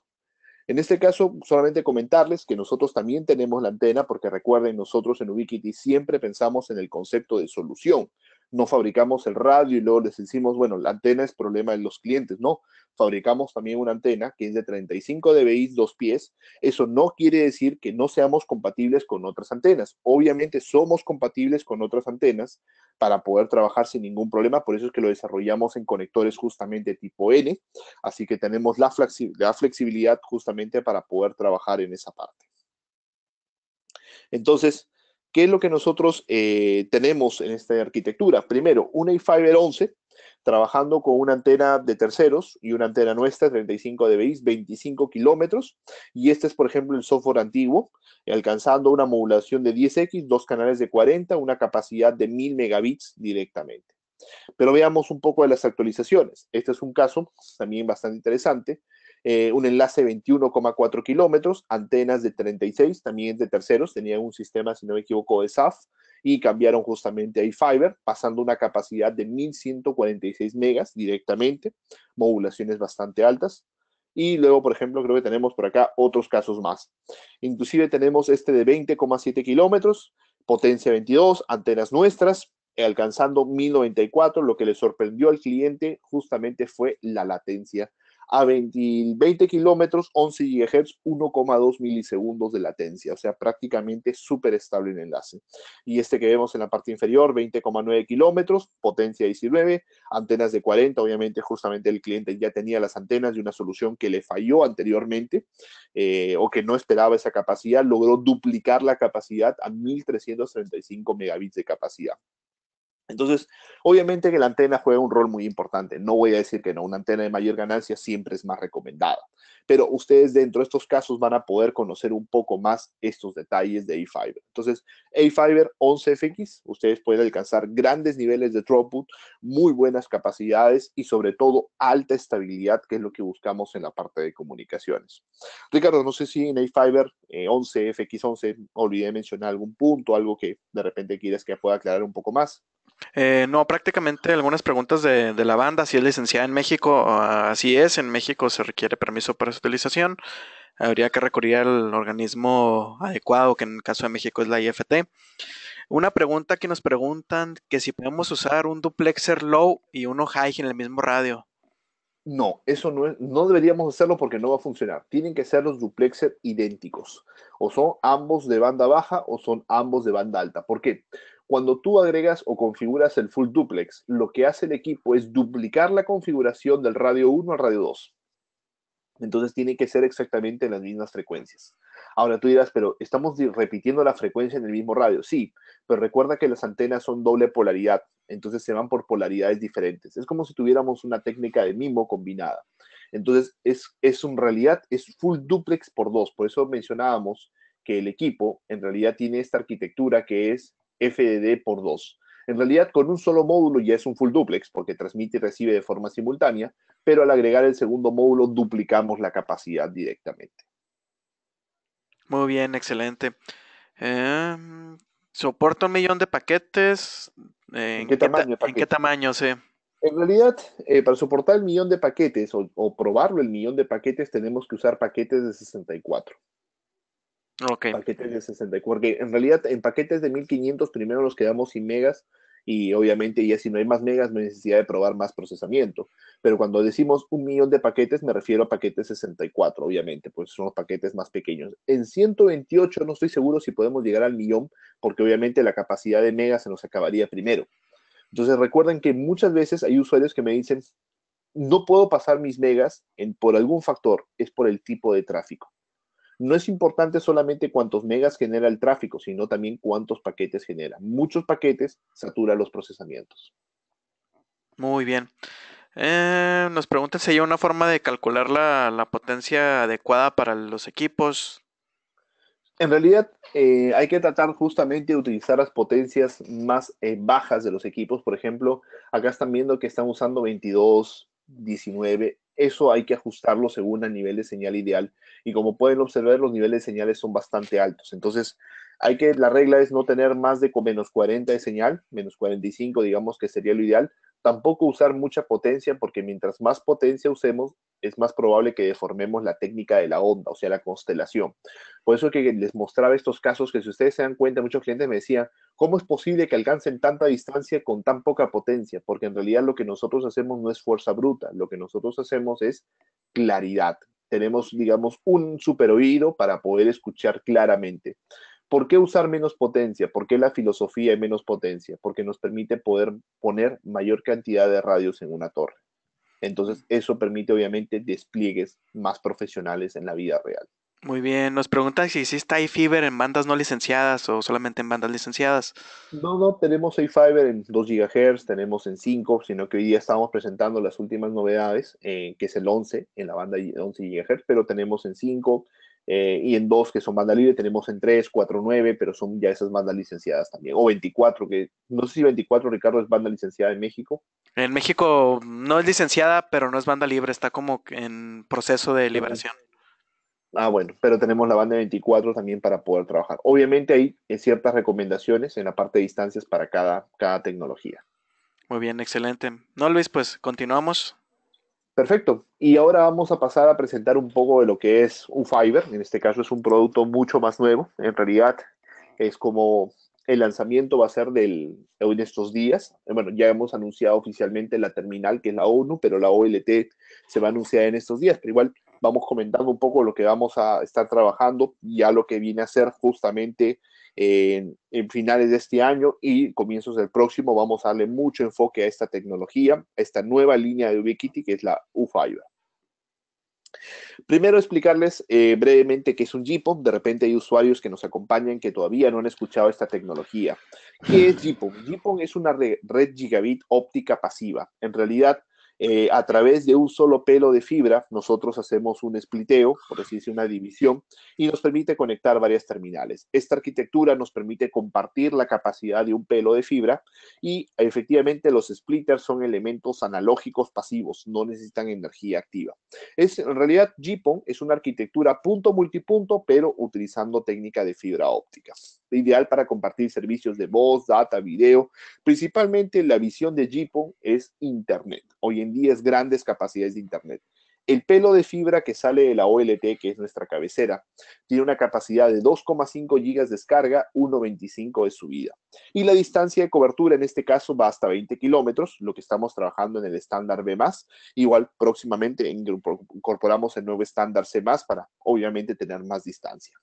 En este caso, solamente comentarles que nosotros también tenemos la antena, porque recuerden, nosotros en Ubiquiti siempre pensamos en el concepto de solución. No fabricamos el radio y luego les decimos, bueno, la antena es problema de los clientes. No, fabricamos también una antena que es de 35 dBi, 2 pies. Eso no quiere decir que no seamos compatibles con otras antenas. Obviamente somos compatibles con otras antenas para poder trabajar sin ningún problema. Por eso es que lo desarrollamos en conectores justamente tipo N. Así que tenemos la flexibilidad justamente para poder trabajar en esa parte. Entonces, ¿qué es lo que nosotros tenemos en esta arquitectura? Primero, un A-Fiber 11, trabajando con una antena de terceros y una antena nuestra, 35 dBi, 25 kilómetros. Y este es, por ejemplo, el software antiguo, alcanzando una modulación de 10x, dos canales de 40, una capacidad de 1000 megabits directamente. Pero veamos un poco de las actualizaciones. Este es un caso también bastante interesante. Un enlace de 21,4 kilómetros, antenas de 36, también de terceros, tenían un sistema, si no me equivoco, de SAF, y cambiaron justamente a iFiber, pasando una capacidad de 1146 megas directamente, modulaciones bastante altas. Y luego, por ejemplo, creo que tenemos por acá otros casos más. Inclusive tenemos este de 20,7 kilómetros, potencia 22, antenas nuestras, alcanzando 1094. Lo que le sorprendió al cliente justamente fue la latencia. A 20 kilómetros, 11 GHz, 1,2 milisegundos de latencia, o sea, prácticamente súper estable el enlace. Y este que vemos en la parte inferior, 20,9 kilómetros, potencia 19, antenas de 40, obviamente justamente el cliente ya tenía las antenas de una solución que le falló anteriormente o que no esperaba esa capacidad, logró duplicar la capacidad a 1335 megabits de capacidad. Entonces, obviamente que la antena juega un rol muy importante. No voy a decir que no, una antena de mayor ganancia siempre es más recomendada. Pero ustedes dentro de estos casos van a poder conocer un poco más estos detalles de A-Fiber. Entonces, A-Fiber 11FX, ustedes pueden alcanzar grandes niveles de throughput, muy buenas capacidades y sobre todo alta estabilidad, que es lo que buscamos en la parte de comunicaciones. Ricardo, no sé si en A-Fiber 11FX11 olvidé mencionar algún punto, algo que de repente quieres que pueda aclarar un poco más. No, prácticamente algunas preguntas de la banda, si es licenciada en México, así es, en México se requiere permiso para su utilización, habría que recurrir al organismo adecuado, que en el caso de México es la IFT. Una pregunta que nos preguntan, que si podemos usar un duplexer low y uno high en el mismo radio. No, eso no deberíamos hacerlo porque no va a funcionar. Tienen que ser los duplexer idénticos. O son ambos de banda baja o son ambos de banda alta. ¿Por qué? Cuando tú agregas o configuras el full duplex, lo que hace el equipo es duplicar la configuración del radio 1 al radio 2. Entonces tiene que ser exactamente las mismas frecuencias. Ahora tú dirás, pero estamos repitiendo la frecuencia en el mismo radio. Sí, pero recuerda que las antenas son doble polaridad, entonces se van por polaridades diferentes. Es como si tuviéramos una técnica de MIMO combinada. Entonces en realidad es full duplex por dos. Por eso mencionábamos que el equipo en realidad tiene esta arquitectura que es FDD por dos. En realidad, con un solo módulo ya es un full duplex porque transmite y recibe de forma simultánea, pero al agregar el segundo módulo duplicamos la capacidad directamente. Muy bien, excelente. Em, ¿Soporta 1 millón de paquetes? ¿En qué tamaño de ¿En qué paquete? tamaño? Sí. En realidad, para soportar el millón de paquetes o probarlo el millón de paquetes, tenemos que usar paquetes de 64. Ok. Paquetes de 64, porque en realidad en paquetes de 1500 primero nos quedamos sin megas y obviamente ya si no hay más megas no hay necesidad de probar más procesamiento. Pero cuando decimos 1 millón de paquetes me refiero a paquetes 64, obviamente, pues son los paquetes más pequeños. En 128 no estoy seguro si podemos llegar al millón porque obviamente la capacidad de megas se nos acabaría primero. Entonces recuerden que muchas veces hay usuarios que me dicen, no puedo pasar mis megas por algún factor, es por el tipo de tráfico. No es importante solamente cuántos megas genera el tráfico, sino también cuántos paquetes genera. Muchos paquetes saturan los procesamientos. Muy bien. Nos preguntan si hay una forma de calcular la potencia adecuada para los equipos. En realidad, hay que tratar justamente de utilizar las potencias más bajas de los equipos. Por ejemplo, acá están viendo que están usando 22, 19. Eso hay que ajustarlo según el nivel de señal ideal. Y como pueden observar, los niveles de señales son bastante altos. Entonces, la regla es no tener más de menos 40 de señal, menos 45, digamos que sería lo ideal. Tampoco usar mucha potencia, porque mientras más potencia usemos, es más probable que deformemos la técnica de la onda, o sea, la constelación. Por eso que les mostraba estos casos que, si ustedes se dan cuenta, muchos clientes me decían, ¿cómo es posible que alcancen tanta distancia con tan poca potencia? Porque en realidad lo que nosotros hacemos no es fuerza bruta, lo que nosotros hacemos es claridad. Tenemos, digamos, un super oído para poder escuchar claramente. ¿Por qué usar menos potencia? ¿Por qué la filosofía de menos potencia? Porque nos permite poder poner mayor cantidad de radios en una torre. Entonces, eso permite obviamente despliegues más profesionales en la vida real. Muy bien. Nos preguntan si existe iFiber en bandas no licenciadas o solamente en bandas licenciadas. No, no, tenemos A-Fiber en 2 GHz, tenemos en 5, sino que hoy día estamos presentando las últimas novedades, que es el 11 en la banda 11 GHz, pero tenemos en 5 y en 2 que son banda libre, tenemos en 3, 4, 9, pero son ya esas bandas licenciadas también, o 24, que no sé si 24, Ricardo, es banda licenciada en México. En México no es licenciada, pero no es banda libre, está como en proceso de liberación. Bueno, pero tenemos la banda 24 también para poder trabajar. Obviamente hay ciertas recomendaciones en la parte de distancias para cada tecnología. Muy bien, excelente. No, Luis, pues continuamos. Perfecto. Y ahora vamos a pasar a presentar un poco de lo que es un Fiverr. En este caso es un producto mucho más nuevo. En realidad es como el lanzamiento va a ser en estos días. Bueno, ya hemos anunciado oficialmente la terminal, que es la ONU, pero la OLT se va a anunciar en estos días. Pero igual vamos comentando un poco lo que vamos a estar trabajando, ya lo que viene a ser justamente en finales de este año y comienzos del próximo. Vamos a darle mucho enfoque a esta tecnología, a esta nueva línea de Ubiquiti, que es la U-Fiber. Primero explicarles brevemente qué es un GPON. De repente hay usuarios que nos acompañan que todavía no han escuchado esta tecnología. ¿Qué es GPON? GPON es una red gigabit óptica pasiva. En realidad, a través de un solo pelo de fibra, nosotros hacemos un spliteo, por así decir, una división, y nos permite conectar varias terminales. Esta arquitectura nos permite compartir la capacidad de un pelo de fibra y efectivamente los splitters son elementos analógicos pasivos, no necesitan energía activa. En realidad, GPON es una arquitectura punto multipunto, pero utilizando técnica de fibra óptica. Ideal para compartir servicios de voz, data, video. Principalmente la visión de GPON es Internet. Hoy en día es grandes capacidades de Internet. El pelo de fibra que sale de la OLT, que es nuestra cabecera, tiene una capacidad de 2,5 gigas de descarga, 1,25 de subida. Y la distancia de cobertura en este caso va hasta 20 kilómetros, lo que estamos trabajando en el estándar B+. Igual próximamente incorporamos el nuevo estándar C+, para obviamente tener más distancia.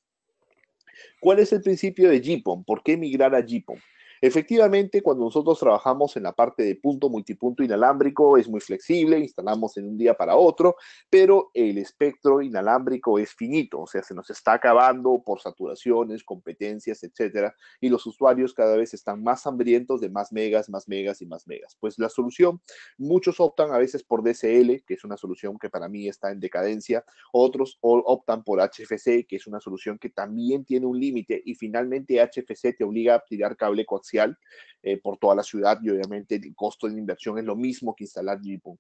¿Cuál es el principio de GPON? ¿Por qué migrar a GPON? Efectivamente, cuando nosotros trabajamos en la parte de punto multipunto inalámbrico, es muy flexible, instalamos en un día para otro, pero el espectro inalámbrico es finito, o sea, se nos está acabando por saturaciones, competencias, etcétera, y los usuarios cada vez están más hambrientos de más megas, más megas y más megas. Pues la solución, muchos optan a veces por DSL, que es una solución que para mí está en decadencia, otros optan por HFC, que es una solución que también tiene un límite, y finalmente HFC te obliga a tirar cable coaxial por toda la ciudad, y obviamente el costo de inversión es lo mismo que instalar GPON.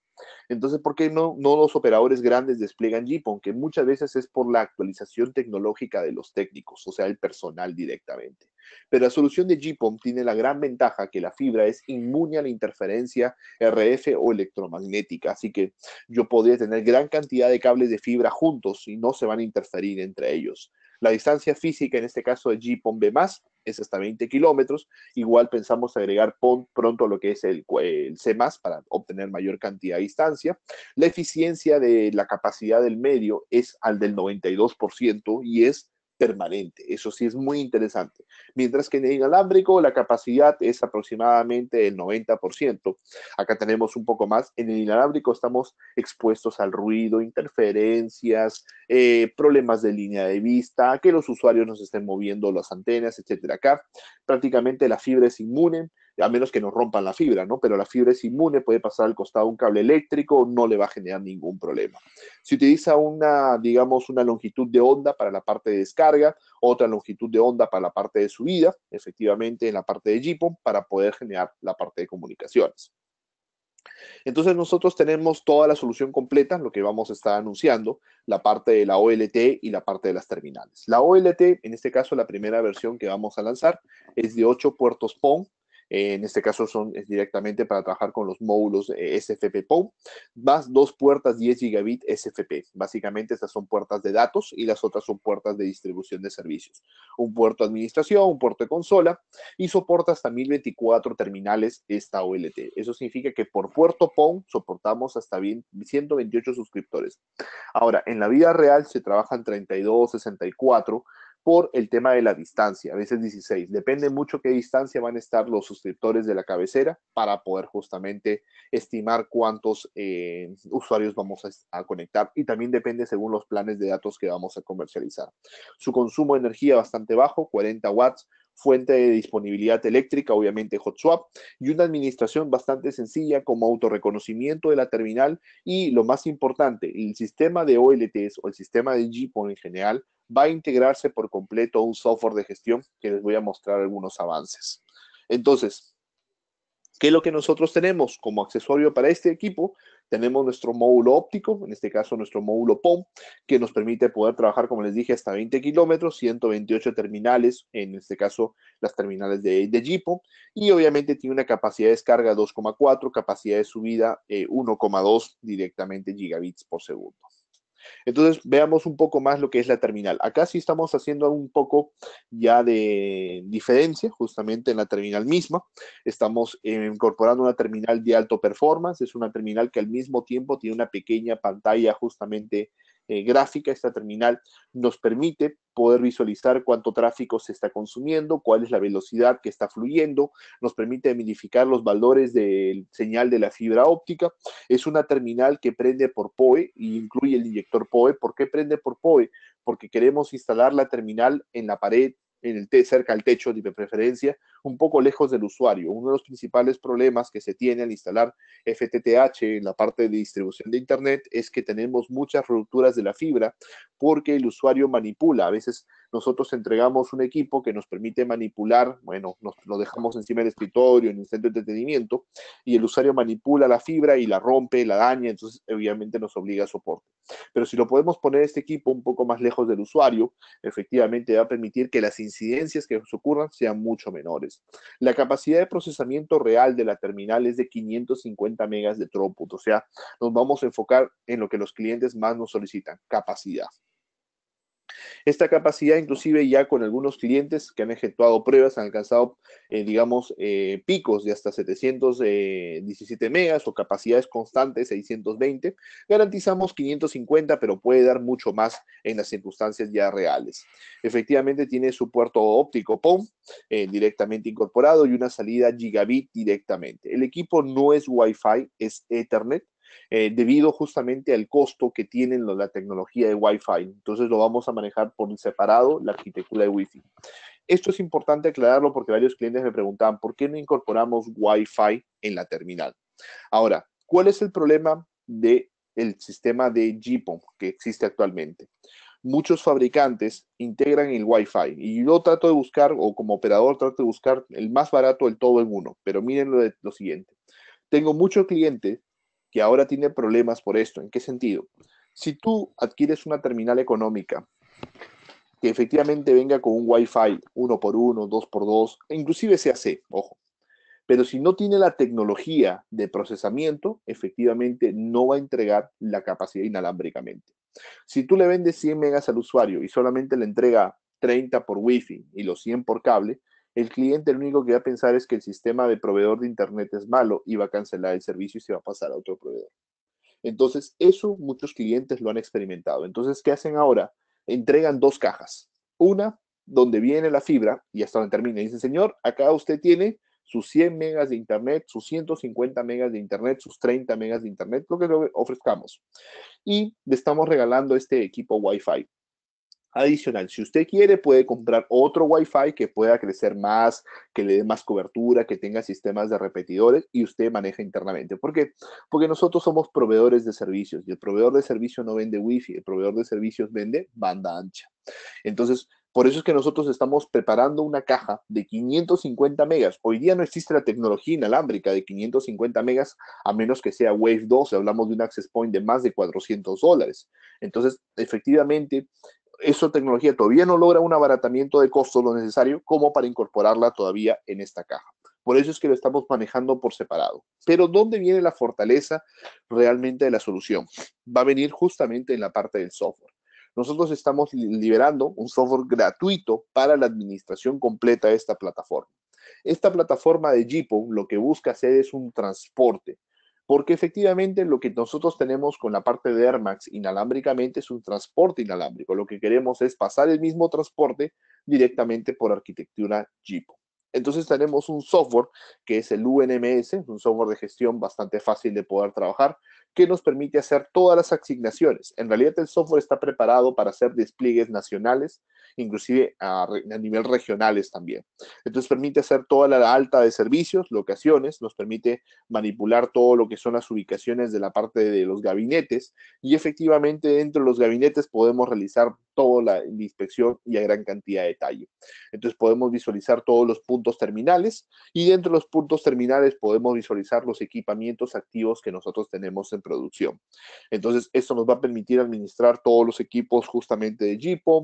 Entonces, ¿por qué no los operadores grandes despliegan GPON? Que muchas veces es por la actualización tecnológica de los técnicos, o sea, el personal directamente. Pero la solución de GPON tiene la gran ventaja que la fibra es inmune a la interferencia RF o electromagnética, así que yo podría tener gran cantidad de cables de fibra juntos y no se van a interferir entre ellos. La distancia física, en este caso de GPON B+, es hasta 20 kilómetros. Igual pensamos agregar pronto lo que es el C+, para obtener mayor cantidad de distancia. La eficiencia de la capacidad del medio es al del 92% y es permanente. Eso sí es muy interesante. Mientras que en el inalámbrico la capacidad es aproximadamente el 90%. Acá tenemos un poco más. En el inalámbrico estamos expuestos al ruido, interferencias, problemas de línea de vista, que los usuarios nos estén moviendo las antenas, etcétera. Acá prácticamente la fibra es inmune, a menos que nos rompan la fibra, ¿no? Pero la fibra es inmune, puede pasar al costado un cable eléctrico, no le va a generar ningún problema. Se utiliza una, digamos, una longitud de onda para la parte de descarga, otra longitud de onda para la parte de subida, efectivamente en la parte de GPON, para poder generar la parte de comunicaciones. Entonces nosotros tenemos toda la solución completa, lo que vamos a estar anunciando, la parte de la OLT y la parte de las terminales. La OLT, en este caso la primera versión que vamos a lanzar, es de 8 puertos PON. En este caso es directamente para trabajar con los módulos SFP PON, más 2 puertas 10 gigabit SFP. Básicamente estas son puertas de datos y las otras son puertas de distribución de servicios. Un puerto de administración, un puerto de consola y soporta hasta 1024 terminales esta OLT. Eso significa que por puerto PON soportamos hasta 128 suscriptores. Ahora, en la vida real se trabajan 32, 64 por el tema de la distancia, a veces 16. Depende mucho qué distancia van a estar los suscriptores de la cabecera para poder justamente estimar cuántos usuarios vamos a conectar y también depende según los planes de datos que vamos a comercializar. Su consumo de energía bastante bajo, 40 watts, fuente de disponibilidad eléctrica, obviamente hot swap, y una administración bastante sencilla como autorreconocimiento de la terminal y lo más importante, el sistema de OLTs o el sistema de GPON en general va a integrarse por completo a un software de gestión que les voy a mostrar algunos avances. Entonces, ¿qué es lo que nosotros tenemos como accesorio para este equipo? Tenemos nuestro módulo óptico, en este caso nuestro módulo POM, que nos permite poder trabajar, como les dije, hasta 20 kilómetros, 128 terminales, en este caso las terminales de GPON, y obviamente tiene una capacidad de descarga 2,4, capacidad de subida 1,2 directamente gigabits por segundo. Entonces, veamos un poco más lo que es la terminal. Acá sí estamos haciendo un poco ya de diferencia, justamente en la terminal misma. Estamos incorporando una terminal de alto performance. Es una terminal que al mismo tiempo tiene una pequeña pantalla justamente gráfica. Esta terminal nos permite poder visualizar cuánto tráfico se está consumiendo, cuál es la velocidad que está fluyendo, nos permite modificar los valores de señal de la fibra óptica. Es una terminal que prende por PoE y incluye el inyector PoE. ¿Por qué prende por PoE? Porque queremos instalar la terminal en la pared, cerca al techo de preferencia, un poco lejos del usuario. Uno de los principales problemas que se tiene al instalar FTTH en la parte de distribución de Internet es que tenemos muchas rupturas de la fibra porque el usuario manipula. A veces nosotros entregamos un equipo que nos permite manipular, bueno, lo dejamos encima del escritorio, en el centro de entretenimiento, y el usuario manipula la fibra y la rompe, la daña, entonces obviamente nos obliga a soporte. Pero si lo podemos poner este equipo un poco más lejos del usuario, efectivamente va a permitir que las incidencias que ocurran sean mucho menores. La capacidad de procesamiento real de la terminal es de 550 megas de throughput, o sea, nos vamos a enfocar en lo que los clientes más nos solicitan, capacidad. Esta capacidad, inclusive ya con algunos clientes que han efectuado pruebas, han alcanzado, digamos, picos de hasta 717 megas o capacidades constantes 620. Garantizamos 550, pero puede dar mucho más en las circunstancias ya reales. Efectivamente, tiene su puerto óptico POM directamente incorporado y una salida gigabit directamente. El equipo no es Wi-Fi, es Ethernet debido justamente al costo que tienen la tecnología de Wi-Fi. Entonces lo vamos a manejar por separado la arquitectura de Wi-Fi. Esto es importante aclararlo porque varios clientes me preguntaban, ¿por qué no incorporamos Wi-Fi en la terminal? Ahora, ¿cuál es el problema del sistema de GPON que existe actualmente? Muchos fabricantes integran el Wi-Fi y yo trato de buscar, o como operador trato de buscar el más barato del todo en uno, pero miren lo siguiente. Tengo muchos clientes que ahora tienen problemas por esto. ¿En qué sentido? Si tú adquieres una terminal económica que efectivamente venga con un Wi-Fi 1x1, 2x2, inclusive CAC, ojo, pero si no tiene la tecnología de procesamiento, efectivamente no va a entregar la capacidad inalámbricamente. Si tú le vendes 100 megas al usuario y solamente le entrega 30 por Wi-Fi y los 100 por cable, el cliente lo único que va a pensar es que el sistema de proveedor de Internet es malo y va a cancelar el servicio y se va a pasar a otro proveedor. Entonces, eso muchos clientes lo han experimentado. Entonces, ¿qué hacen ahora? Entregan dos cajas. Una donde viene la fibra y hasta donde termina. Dice, señor, acá usted tiene sus 100 megas de internet, sus 150 megas de internet, sus 30 megas de internet, lo que le ofrezcamos. Y le estamos regalando este equipo Wi-Fi. Adicional, si usted quiere, puede comprar otro Wi-Fi que pueda crecer más, que le dé más cobertura, que tenga sistemas de repetidores y usted maneja internamente. ¿Por qué? Porque nosotros somos proveedores de servicios y el proveedor de servicio no vende Wi-Fi, el proveedor de servicios vende banda ancha. Entonces, por eso es que nosotros estamos preparando una caja de 550 megas. Hoy día no existe la tecnología inalámbrica de 550 megas, a menos que sea Wave 2, hablamos de un access point de más de $400. Entonces, efectivamente, esa tecnología todavía no logra un abaratamiento de costos lo necesario como para incorporarla todavía en esta caja. Por eso es que lo estamos manejando por separado. Pero ¿dónde viene la fortaleza realmente de la solución? Va a venir justamente en la parte del software. Nosotros estamos liberando un software gratuito para la administración completa de esta plataforma. Esta plataforma de Jeepo lo que busca hacer es un transporte, porque efectivamente lo que nosotros tenemos con la parte de AirMax inalámbricamente es un transporte inalámbrico. Lo que queremos es pasar el mismo transporte directamente por arquitectura Jeepo. Entonces tenemos un software que es el UNMS, un software de gestión bastante fácil de poder trabajar, que nos permite hacer todas las asignaciones. En realidad el software está preparado para hacer despliegues nacionales, inclusive a nivel regionales también. Entonces permite hacer toda la alta de servicios, locaciones, nos permite manipular todo lo que son las ubicaciones de la parte de los gabinetes y efectivamente dentro de los gabinetes podemos realizar toda la inspección y a gran cantidad de detalle. Entonces podemos visualizar todos los puntos terminales y dentro de los puntos terminales podemos visualizar los equipamientos activos que nosotros tenemos en producción. Entonces esto nos va a permitir administrar todos los equipos justamente de Jeepo.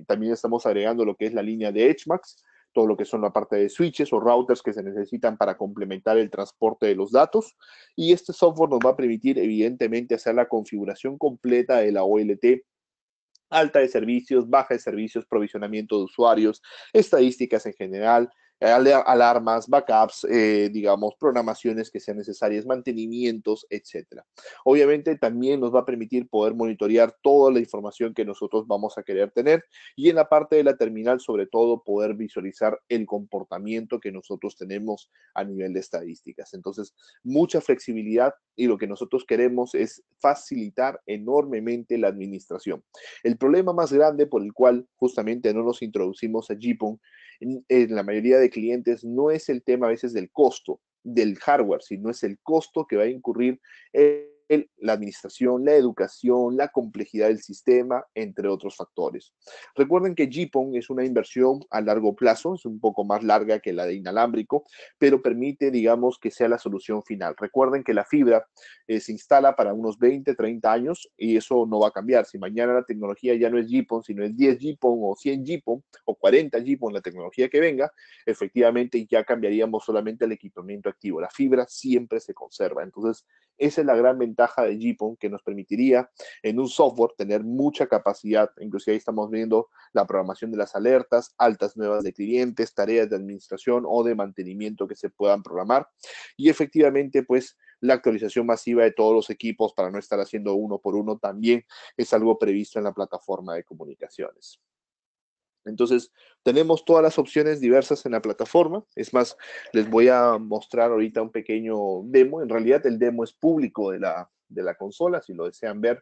También estamos agregando lo que es la línea de EdgeMax, todo lo que son la parte de switches o routers que se necesitan para complementar el transporte de los datos. Y este software nos va a permitir, evidentemente, hacer la configuración completa de la OLT, alta de servicios, baja de servicios, provisionamiento de usuarios, estadísticas en general, alarmas, backups, digamos, programaciones que sean necesarias, mantenimientos, etcétera. Obviamente también nos va a permitir poder monitorear toda la información que nosotros vamos a querer tener y en la parte de la terminal, sobre todo, poder visualizar el comportamiento que nosotros tenemos a nivel de estadísticas. Entonces, mucha flexibilidad y lo que nosotros queremos es facilitar enormemente la administración. El problema más grande por el cual justamente no nos introducimos a Jeepon en la mayoría de clientes no es el tema a veces del costo del hardware, sino es el costo que va a incurrir la administración, la educación, la complejidad del sistema, entre otros factores. Recuerden que Jeepon es una inversión a largo plazo, es un poco más larga que la de inalámbrico, pero permite, digamos, que sea la solución final. Recuerden que la fibra se instala para unos 20, 30 años y eso no va a cambiar. Si mañana la tecnología ya no es Jeepon, sino es 10 Jeepon o 100 Jeepon o 40 Jeepon, la tecnología que venga, efectivamente ya cambiaríamos solamente el equipamiento activo. La fibra siempre se conserva. Entonces, esa es la gran ventaja de Jeepon que nos permitiría en un software tener mucha capacidad. Inclusive ahí estamos viendo la programación de las alertas, altas nuevas de clientes, tareas de administración o de mantenimiento que se puedan programar. Y efectivamente, pues la actualización masiva de todos los equipos para no estar haciendo uno por uno también es algo previsto en la plataforma de comunicaciones. Entonces, tenemos todas las opciones diversas en la plataforma. Es más, les voy a mostrar ahorita un pequeño demo. En realidad, el demo es público de la consola. Si lo desean ver,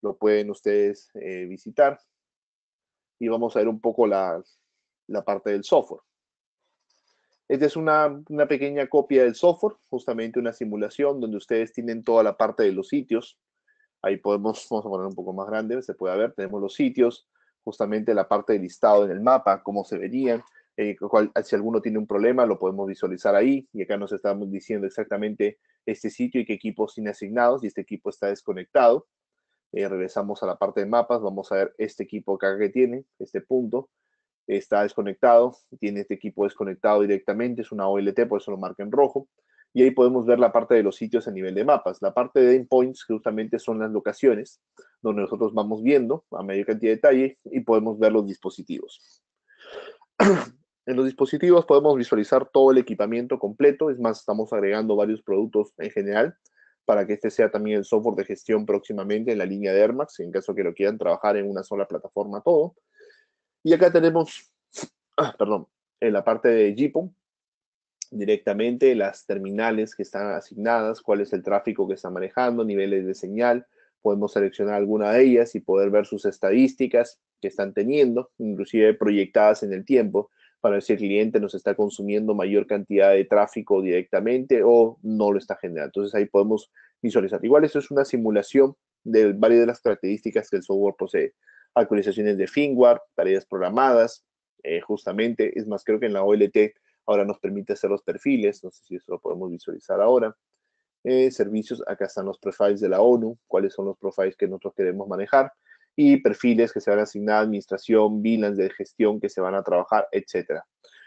lo pueden ustedes visitar. Y vamos a ver un poco la parte del software. Esta es una pequeña copia del software, justamente una simulación donde ustedes tienen toda la parte de los sitios. Ahí podemos, vamos a poner un poco más grande, se puede ver, tenemos los sitios, justamente la parte de listado en el mapa, cómo se verían, si alguno tiene un problema lo podemos visualizar ahí y acá nos estamos diciendo exactamente este sitio y qué equipos tiene asignados y este equipo está desconectado. Regresamos a la parte de mapas, vamos a ver este equipo acá que tiene, este punto, está desconectado, tiene este equipo desconectado directamente, es una OLT, por eso lo marca en rojo. Y ahí podemos ver la parte de los sitios a nivel de mapas. La parte de endpoints, que justamente son las locaciones, donde nosotros vamos viendo a mayor cantidad de detalle y podemos ver los dispositivos. En los dispositivos podemos visualizar todo el equipamiento completo, es más, estamos agregando varios productos en general para que este sea también el software de gestión próximamente en la línea de AirMax, en caso que lo quieran trabajar en una sola plataforma todo. Y acá tenemos, perdón, en la parte de GPON, directamente las terminales que están asignadas, cuál es el tráfico que está manejando, niveles de señal. Podemos seleccionar alguna de ellas y poder ver sus estadísticas que están teniendo, inclusive proyectadas en el tiempo, para ver si el cliente nos está consumiendo mayor cantidad de tráfico directamente o no lo está generando. Entonces ahí podemos visualizar. Igual esto es una simulación de varias de las características que el software posee. Actualizaciones de firmware, tareas programadas, justamente, es más, creo que en la OLT ahora nos permite hacer los perfiles, no sé si eso lo podemos visualizar ahora. Servicios, acá están los profiles de la ONU, cuáles son los profiles que nosotros queremos manejar, y perfiles que se van a asignar a administración, VLANs de gestión que se van a trabajar, etcétera.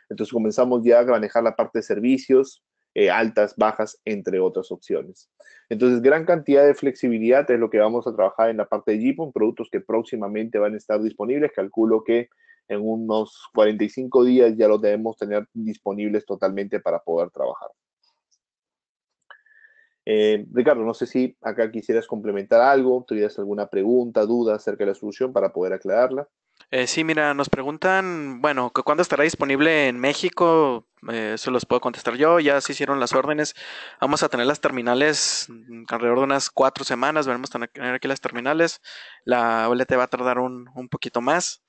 Entonces comenzamos ya a manejar la parte de servicios, altas, bajas, entre otras opciones. Entonces, gran cantidad de flexibilidad es lo que vamos a trabajar en la parte de GPON, productos que próximamente van a estar disponibles. Calculo que en unos 45 días ya los debemos tener disponibles totalmente para poder trabajar. Ricardo, no sé si acá quisieras complementar algo, tuvieras alguna pregunta, duda acerca de la solución para poder aclararla. Sí, mira, nos preguntan, bueno, ¿cuándo estará disponible en México? Eso los puedo contestar yo, ya se hicieron las órdenes. Vamos a tener las terminales alrededor de unas 4 semanas, veremos tener aquí las terminales. La OLT va a tardar un poquito más.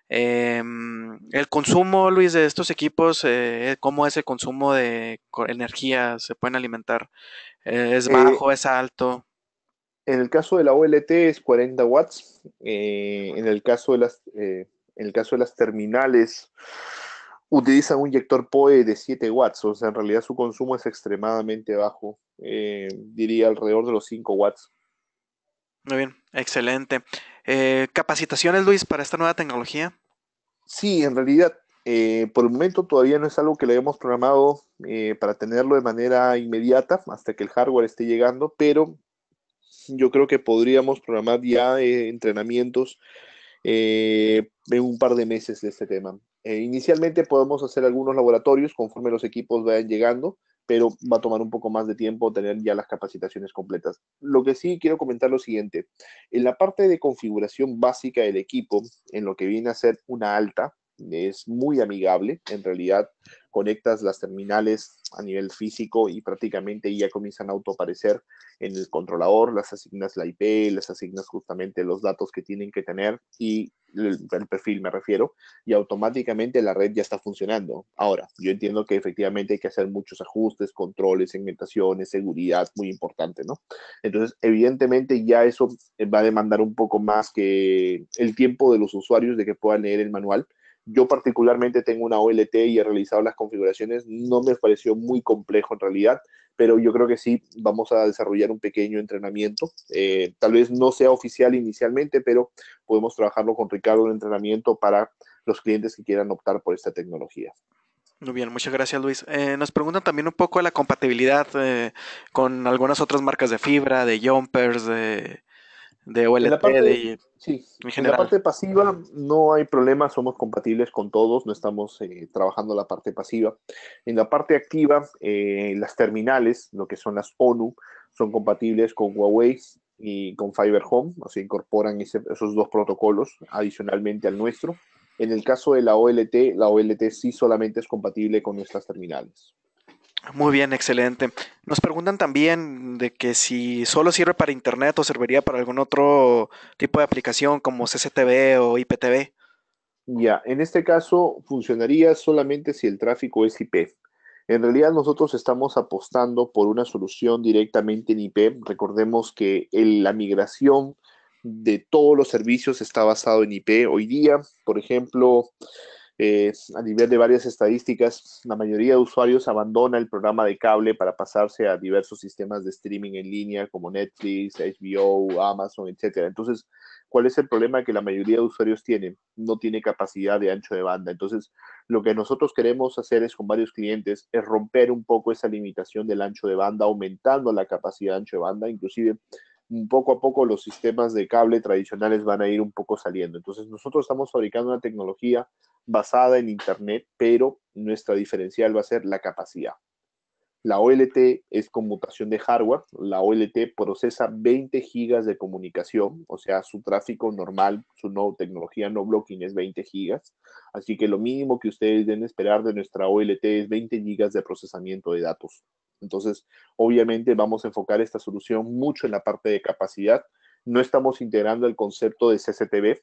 El consumo, Luis, de estos equipos, ¿cómo es el consumo de energía? ¿Se pueden alimentar? ¿Es Eh, bajo, es alto? en el caso de la OLT es 40 watts. En el caso de las terminales utilizan un inyector PoE de 7 watts, o sea, en realidad su consumo es extremadamente bajo, diría alrededor de los 5 watts. Muy bien, excelente. ¿Capacitaciones, Luis, para esta nueva tecnología? Sí, en realidad, por el momento todavía no es algo que le hemos programado para tenerlo de manera inmediata hasta que el hardware esté llegando, pero yo creo que podríamos programar ya entrenamientos en un par de meses de este tema. Inicialmente podemos hacer algunos laboratorios conforme los equipos vayan llegando, pero va a tomar un poco más de tiempo tener ya las capacitaciones completas. Lo que sí quiero comentar lo siguiente, en la parte de configuración básica del equipo, en lo que viene a ser una alta, es muy amigable, en realidad conectas las terminales a nivel físico y prácticamente ya comienzan a autoaparecer en el controlador, las asignas la IP, les asignas justamente los datos que tienen que tener y el perfil me refiero, y automáticamente la red ya está funcionando. Ahora, yo entiendo que efectivamente hay que hacer muchos ajustes, controles, segmentaciones, seguridad, muy importante, ¿no? Entonces, evidentemente ya eso va a demandar un poco más que el tiempo de los usuarios de que puedan leer el manual. Yo particularmente tengo una OLT y he realizado las configuraciones, no me pareció muy complejo en realidad, pero yo creo que sí vamos a desarrollar un pequeño entrenamiento. Tal vez no sea oficial inicialmente, pero podemos trabajarlo con Ricardo en entrenamiento para los clientes que quieran optar por esta tecnología. Muy bien, muchas gracias, Luis. Nos preguntan también un poco de la compatibilidad con algunas otras marcas de fibra, de jumpers, de En la OLT, parte, sí, en en la general. parte pasiva no hay problema, somos compatibles con todos, no estamos trabajando la parte pasiva. En la parte activa, las terminales, lo que son las ONU, son compatibles con Huawei y con Fiber Home, o sea, incorporan esos dos protocolos adicionalmente al nuestro. En el caso de la OLT sí solamente es compatible con nuestras terminales. Muy bien, excelente. Nos preguntan también de que si solo sirve para internet o serviría para algún otro tipo de aplicación como CCTV o IPTV. Ya, en este caso funcionaría solamente si el tráfico es IP. En realidad nosotros estamos apostando por una solución directamente en IP. Recordemos que la migración de todos los servicios está basado en IP. Hoy día, por ejemplo, a nivel de varias estadísticas, la mayoría de usuarios abandona el programa de cable para pasarse a diversos sistemas de streaming en línea como Netflix, HBO, Amazon, etcétera. Entonces, ¿cuál es el problema que la mayoría de usuarios tienen? No tiene capacidad de ancho de banda. Entonces, lo que nosotros queremos hacer es con varios clientes es romper un poco esa limitación del ancho de banda, aumentando la capacidad de ancho de banda, inclusive poco a poco los sistemas de cable tradicionales van a ir un poco saliendo. Entonces nosotros estamos fabricando una tecnología basada en Internet, pero nuestra diferencial va a ser la capacidad. La OLT es conmutación de hardware. La OLT procesa 20 gigas de comunicación, o sea, su tráfico normal, su no, tecnología no blocking es 20 gigas. Así que lo mínimo que ustedes deben esperar de nuestra OLT es 20 gigas de procesamiento de datos. Entonces, obviamente vamos a enfocar esta solución mucho en la parte de capacidad. No estamos integrando el concepto de CCTV,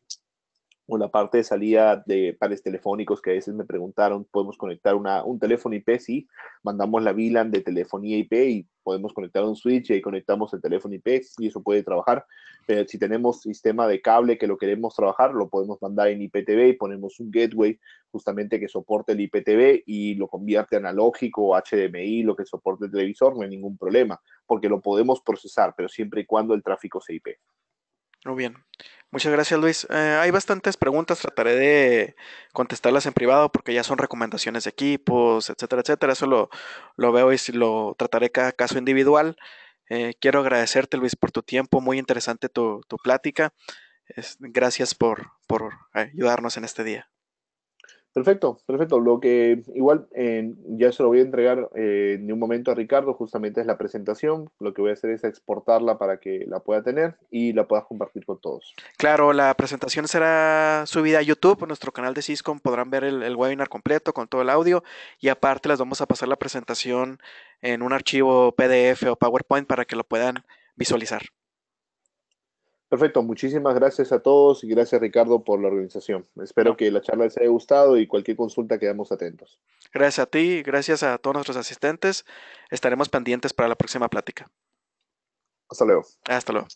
o la parte de salida de pares telefónicos que a veces me preguntaron, podemos conectar un teléfono IP, sí, mandamos la VLAN de telefonía IP y podemos conectar un switch y ahí conectamos el teléfono IP y eso puede trabajar. Pero si tenemos sistema de cable que lo queremos trabajar, lo podemos mandar en IPTV y ponemos un gateway justamente que soporte el IPTV y lo convierte a analógico o HDMI, lo que soporte el televisor, no hay ningún problema, porque lo podemos procesar, pero siempre y cuando el tráfico sea IP. Muy bien. Muchas gracias, Luis. Hay bastantes preguntas, trataré de contestarlas en privado porque ya son recomendaciones de equipos, etcétera, etcétera. Eso lo veo y lo trataré cada caso individual. Quiero agradecerte, Luis, por tu tiempo. Muy interesante tu plática. Gracias por ayudarnos en este día. Perfecto, perfecto. Lo que igual ya se lo voy a entregar en un momento a Ricardo, justamente es la presentación. Lo que voy a hacer es exportarla para que la pueda tener y la puedas compartir con todos. Claro, la presentación será subida a YouTube, en nuestro canal de Syscom podrán ver el webinar completo con todo el audio y aparte les vamos a pasar la presentación en un archivo PDF o PowerPoint para que lo puedan visualizar. Perfecto, muchísimas gracias a todos y gracias Ricardo por la organización. Espero No, que la charla les haya gustado y cualquier consulta quedamos atentos. gracias a ti, gracias a todos nuestros asistentes. Estaremos pendientes para la próxima plática. Hasta luego. Hasta luego.